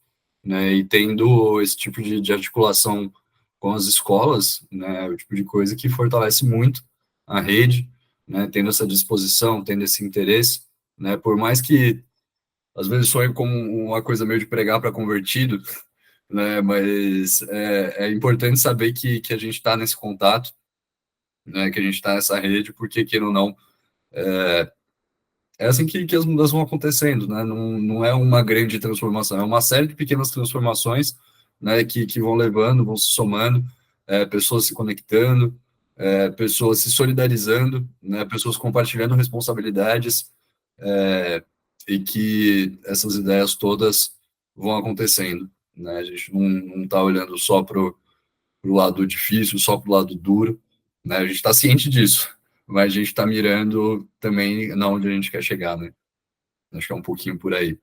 Speaker 5: né, e tendo esse tipo de articulação com as escolas, né, o tipo de coisa que fortalece muito a rede, né, tendo essa disposição, tendo esse interesse, né, por mais que às vezes sonhe como uma coisa meio de pregar para convertido, né, mas é importante saber que a gente está nesse contato, né, que a gente está nessa rede, porque, queira ou não, é assim que as mudanças vão acontecendo, né? Não é uma grande transformação, é uma série de pequenas transformações, né, que vão levando, vão se somando, pessoas se conectando, pessoas se solidarizando, né, pessoas compartilhando responsabilidades, e que essas ideias todas vão acontecendo, né? A gente não está olhando só para o lado difícil, só para o lado duro, né? A gente está ciente disso, mas a gente está mirando também na onde a gente quer chegar, né? Acho que é um pouquinho por aí.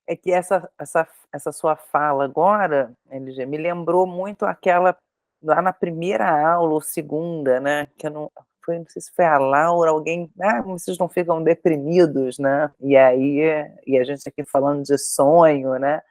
Speaker 7: É que essa sua fala agora, LG, me lembrou muito aquela lá na primeira aula ou segunda, né? Que eu não sei se foi a Laura, alguém, vocês não ficam deprimidos, né? E aí, e a gente aqui falando de sonho, né?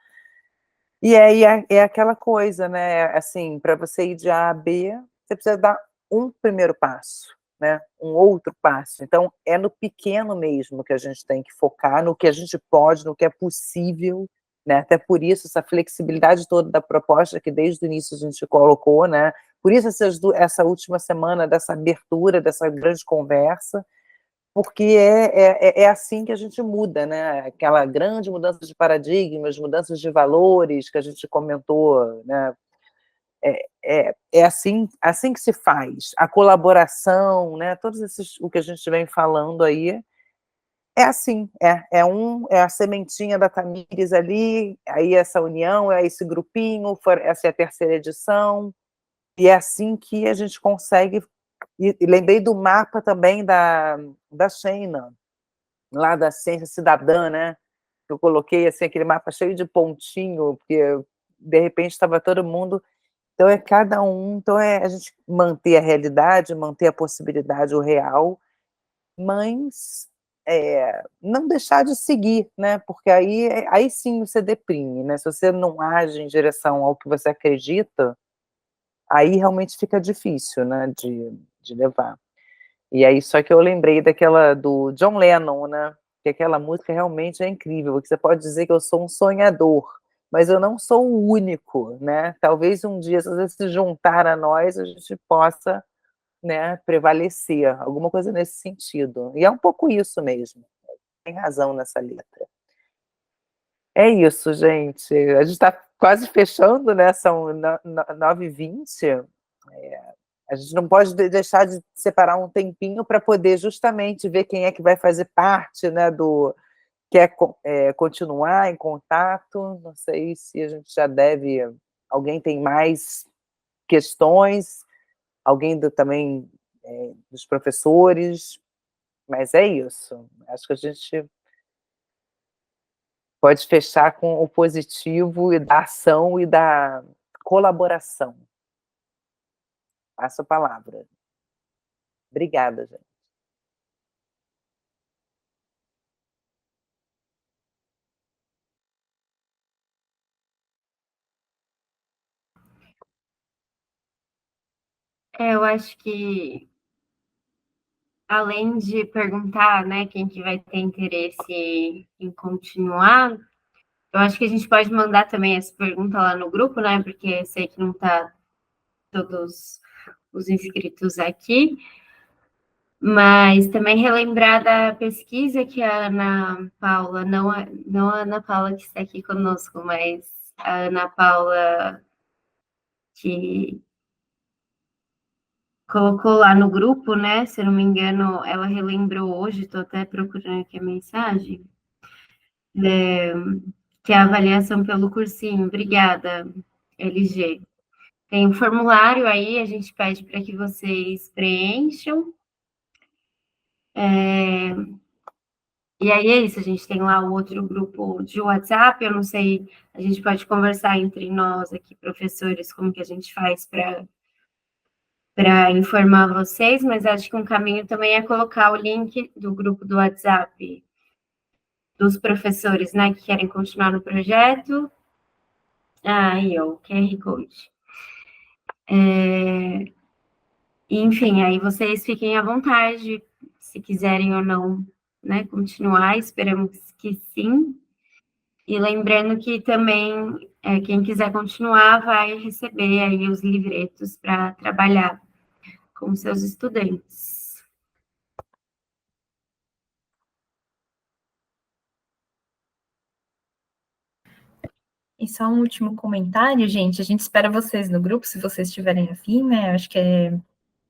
Speaker 7: E aí é aquela coisa, né? Assim, para você ir de A a B, você precisa dar um primeiro passo, né? Um outro passo. Então, é no pequeno mesmo que a gente tem que focar, no que a gente pode, no que é possível, né? Até por isso, essa flexibilidade toda da proposta que desde o início a gente colocou, né? Por isso, essa última semana dessa abertura, dessa grande conversa, porque é assim que a gente muda, né? Aquela grande mudança de paradigmas, mudanças de valores que a gente comentou, né? É assim que se faz. A colaboração, né? Todos esses, o que a gente vem falando aí, é assim, é a sementinha da Tamires ali, aí essa união, é esse grupinho, essa é a terceira edição, e é assim que a gente consegue. E lembrei do mapa também da Sheina, lá da ciência cidadã, né? Eu coloquei assim, aquele mapa cheio de pontinho, porque de repente estava todo mundo. Então é cada um, então é a gente manter a realidade, manter a possibilidade, o real, mas não deixar de seguir, né? Porque aí sim você deprime, né? Se você não age em direção ao que você acredita, aí realmente fica difícil, né? De levar. E aí, só que eu lembrei do John Lennon, né? Que aquela música realmente é incrível, porque você pode dizer que eu sou um sonhador, mas eu não sou o único, né? Talvez um dia, se você se juntar a nós, a gente possa, né, prevalecer, alguma coisa nesse sentido. E é um pouco isso mesmo, tem razão nessa letra. É isso, gente. A gente está quase fechando, né? São 9h20. A gente não pode deixar de separar um tempinho para poder justamente ver quem é que vai fazer parte, né, do quer continuar em contato. Não sei se a gente já deve. Alguém tem mais questões? Alguém também dos professores? Mas é isso. Acho que a gente pode fechar com o positivo e da ação e da colaboração. Passo a palavra. Obrigada, gente.
Speaker 1: Eu acho que, além de perguntar, né, quem que vai ter interesse em continuar, eu acho que a gente pode mandar também essa pergunta lá no grupo, né, porque eu sei que não está todos os inscritos aqui, mas também relembrar da pesquisa que a Ana Paula, não a Ana Paula que está aqui conosco, mas a Ana Paula que colocou lá no grupo, né? Se eu não me engano, ela relembrou hoje, estou até procurando aqui a mensagem, que é a avaliação pelo cursinho. Obrigada, LG. Tem um formulário aí, a gente pede para que vocês preencham. E aí é isso, a gente tem lá o outro grupo de WhatsApp, eu não sei, a gente pode conversar entre nós aqui, professores, como que a gente faz para informar vocês, mas acho que um caminho também é colocar o link do grupo do WhatsApp dos professores, né, que querem continuar no projeto. Aí, ó, o QR Code. Enfim, aí vocês fiquem à vontade, se quiserem ou não, né, continuar, esperamos que sim. E lembrando que também, quem quiser continuar vai receber aí os livretos para trabalhar com seus estudantes.
Speaker 3: E só um último comentário, gente. A gente espera vocês no grupo, se vocês estiverem afim, né? Acho que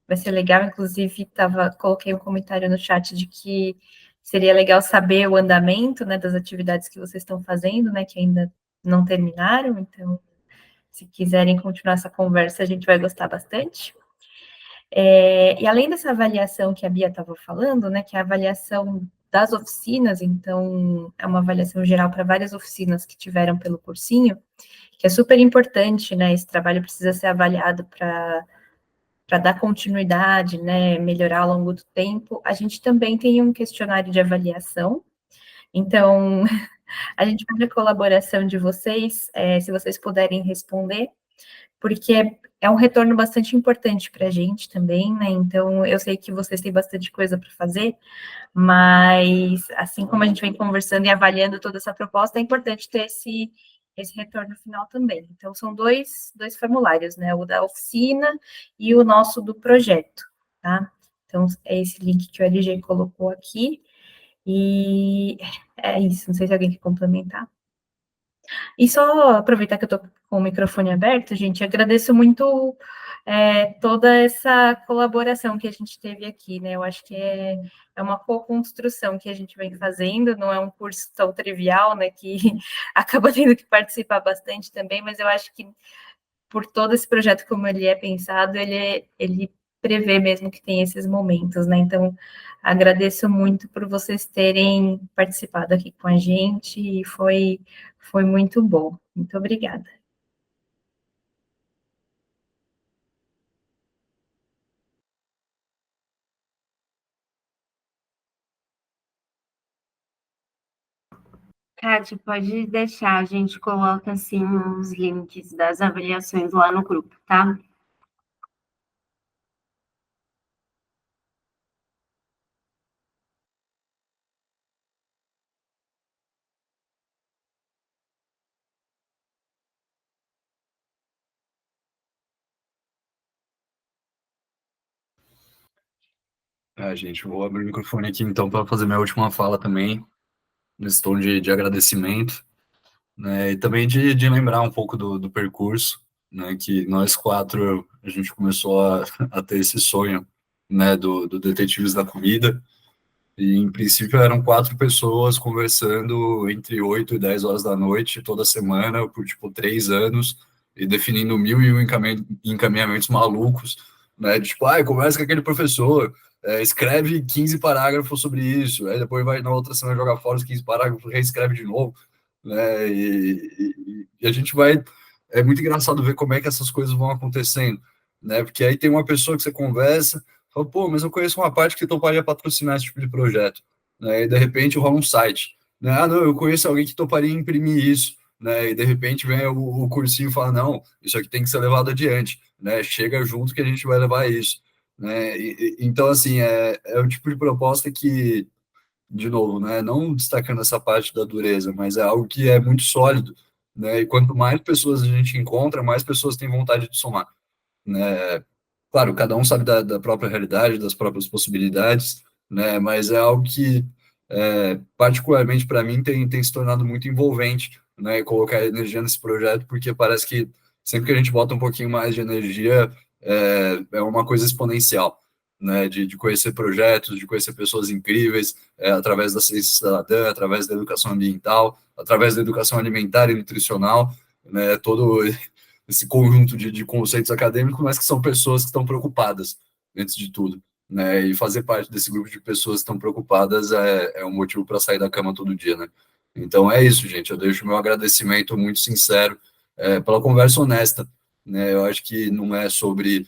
Speaker 3: vai ser legal. Inclusive, coloquei um comentário no chat de que seria legal saber o andamento, né, das atividades que vocês estão fazendo, né, que ainda não terminaram. Então, se quiserem continuar essa conversa, a gente vai gostar bastante. E além dessa avaliação que a Bia estava falando, né, que é a avaliação das oficinas, então é uma avaliação geral para várias oficinas que tiveram pelo cursinho, que é super importante, né, esse trabalho precisa ser avaliado para dar continuidade, né, melhorar ao longo do tempo. A gente também tem um questionário de avaliação, então a gente pede a colaboração de vocês, se vocês puderem responder, porque é um retorno bastante importante para a gente também, né? Então, eu sei que vocês têm bastante coisa para fazer, mas assim como a gente vem conversando e avaliando toda essa proposta, é importante ter esse retorno final também. Então, são dois formulários, né? O da oficina e o nosso do projeto, tá? Então, é esse link que o LG colocou aqui. E é isso, não sei se alguém quer complementar. E só aproveitar que eu estou com o microfone aberto, gente, agradeço muito toda essa colaboração que a gente teve aqui, né? Eu acho que é uma co-construção que a gente vem fazendo, não é um curso tão trivial, né? Que acaba tendo que participar bastante também, mas eu acho que por todo esse projeto, como ele é pensado, ele prevê mesmo que tem esses momentos, né? Então, agradeço muito por vocês terem participado aqui com a gente e foi muito bom. Muito obrigada.
Speaker 1: Kátia, pode deixar, a gente coloca, assim, os links das avaliações lá no grupo, tá?
Speaker 5: Gente, vou abrir o microfone aqui então para fazer minha última fala também, nesse tom de agradecimento, né, e também de lembrar um pouco do percurso, né, que nós quatro, a gente começou a ter esse sonho, né, do Detetives da Comida, e em princípio eram 4 pessoas conversando entre 8 e 10 horas da noite, toda semana, por tipo 3 anos, e definindo 1001 encaminhamentos malucos, né? De, tipo, conversa com aquele professor, escreve 15 parágrafos sobre isso, aí depois vai na outra semana jogar fora os 15 parágrafos, reescreve de novo, né? E a gente vai. É muito engraçado ver como é que essas coisas vão acontecendo, né? Porque aí tem uma pessoa que você conversa. Fala, pô, mas eu conheço uma parte que toparia patrocinar esse tipo de projeto, né? E de repente rola um site, né? Ah, não, eu conheço alguém que toparia imprimir isso, né? E de repente vem o cursinho e fala, não, isso aqui tem que ser levado adiante, né? Chega junto que a gente vai levar isso, né? Então, assim, é o tipo de proposta que, de novo, né? Não destacando essa parte da dureza, mas é algo que é muito sólido, né? E quanto mais pessoas a gente encontra, mais pessoas têm vontade de somar, né? Claro, cada um sabe da própria realidade, das próprias possibilidades, né? Mas é algo que, particularmente para mim, tem se tornado muito envolvente, né? Colocar energia nesse projeto, porque parece que sempre que a gente bota um pouquinho mais de energia, é uma coisa exponencial, né? De conhecer projetos, de conhecer pessoas incríveis, através da ciência cidadã, através da educação ambiental, através da educação alimentar e nutricional, né? Todo esse conjunto de conceitos acadêmicos, mas que são pessoas que estão preocupadas, antes de tudo, né? E fazer parte desse grupo de pessoas que estão preocupadas é um motivo para sair da cama todo dia, né? Então é isso, gente. Eu deixo meu agradecimento muito sincero pela conversa honesta, né? Eu acho que não é sobre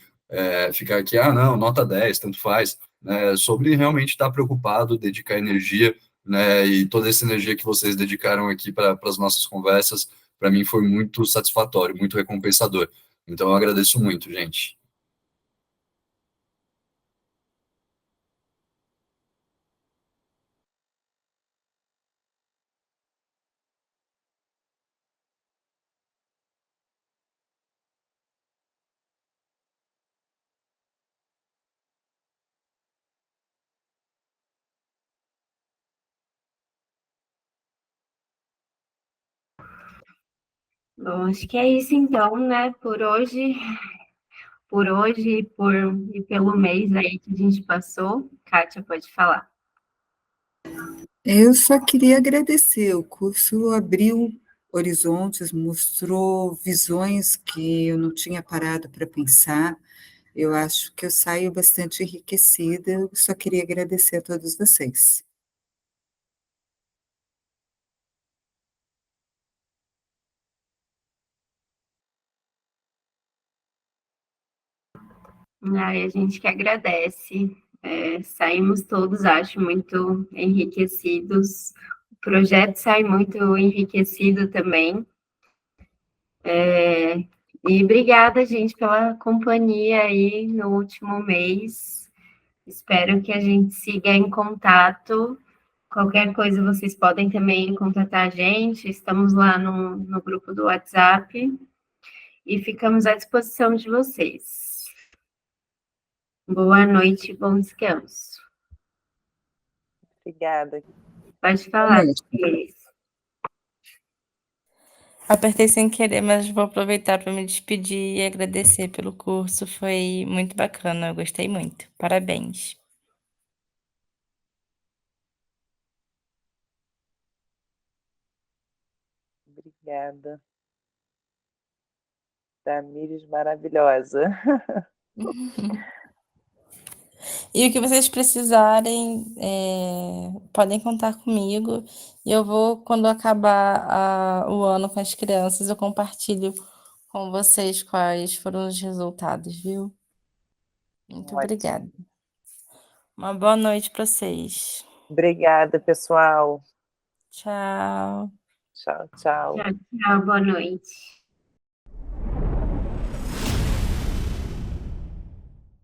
Speaker 5: ficar aqui, não, nota 10, tanto faz, né? É sobre realmente estar preocupado, dedicar energia, né? E toda essa energia que vocês dedicaram aqui para as nossas conversas, para mim foi muito satisfatório, muito recompensador. Então eu agradeço muito, gente.
Speaker 1: Bom, acho que é isso então, né? Por hoje e pelo mês aí que a gente passou. Kátia, pode falar.
Speaker 4: Eu só queria agradecer. O curso abriu horizontes, mostrou visões que eu não tinha parado para pensar. Eu acho que eu saio bastante enriquecida. Eu só queria agradecer a todos vocês.
Speaker 1: Ai, a gente que agradece. Saímos todos, acho, muito enriquecidos. O projeto sai muito enriquecido também. E obrigada, gente, pela companhia aí no último mês. Espero que a gente siga em contato. Qualquer coisa, vocês podem também contatar a gente. Estamos lá no grupo do WhatsApp e ficamos à disposição de vocês. Boa noite, bom descanso.
Speaker 7: Obrigada.
Speaker 1: Pode falar,
Speaker 4: noite.
Speaker 1: Cris.
Speaker 2: Apertei sem querer, mas vou aproveitar para me despedir e agradecer pelo curso. Foi muito bacana, eu gostei muito. Parabéns.
Speaker 7: Obrigada. Tamires maravilhosa.
Speaker 2: E o que vocês precisarem, podem contar comigo. E eu vou, quando acabar o ano com as crianças, eu compartilho com vocês quais foram os resultados, viu? Muito
Speaker 7: Ótimo.
Speaker 2: obrigada. Uma boa noite para vocês.
Speaker 7: Obrigada, pessoal.
Speaker 2: Tchau.
Speaker 7: Tchau, tchau.
Speaker 1: Tchau, tchau, boa noite.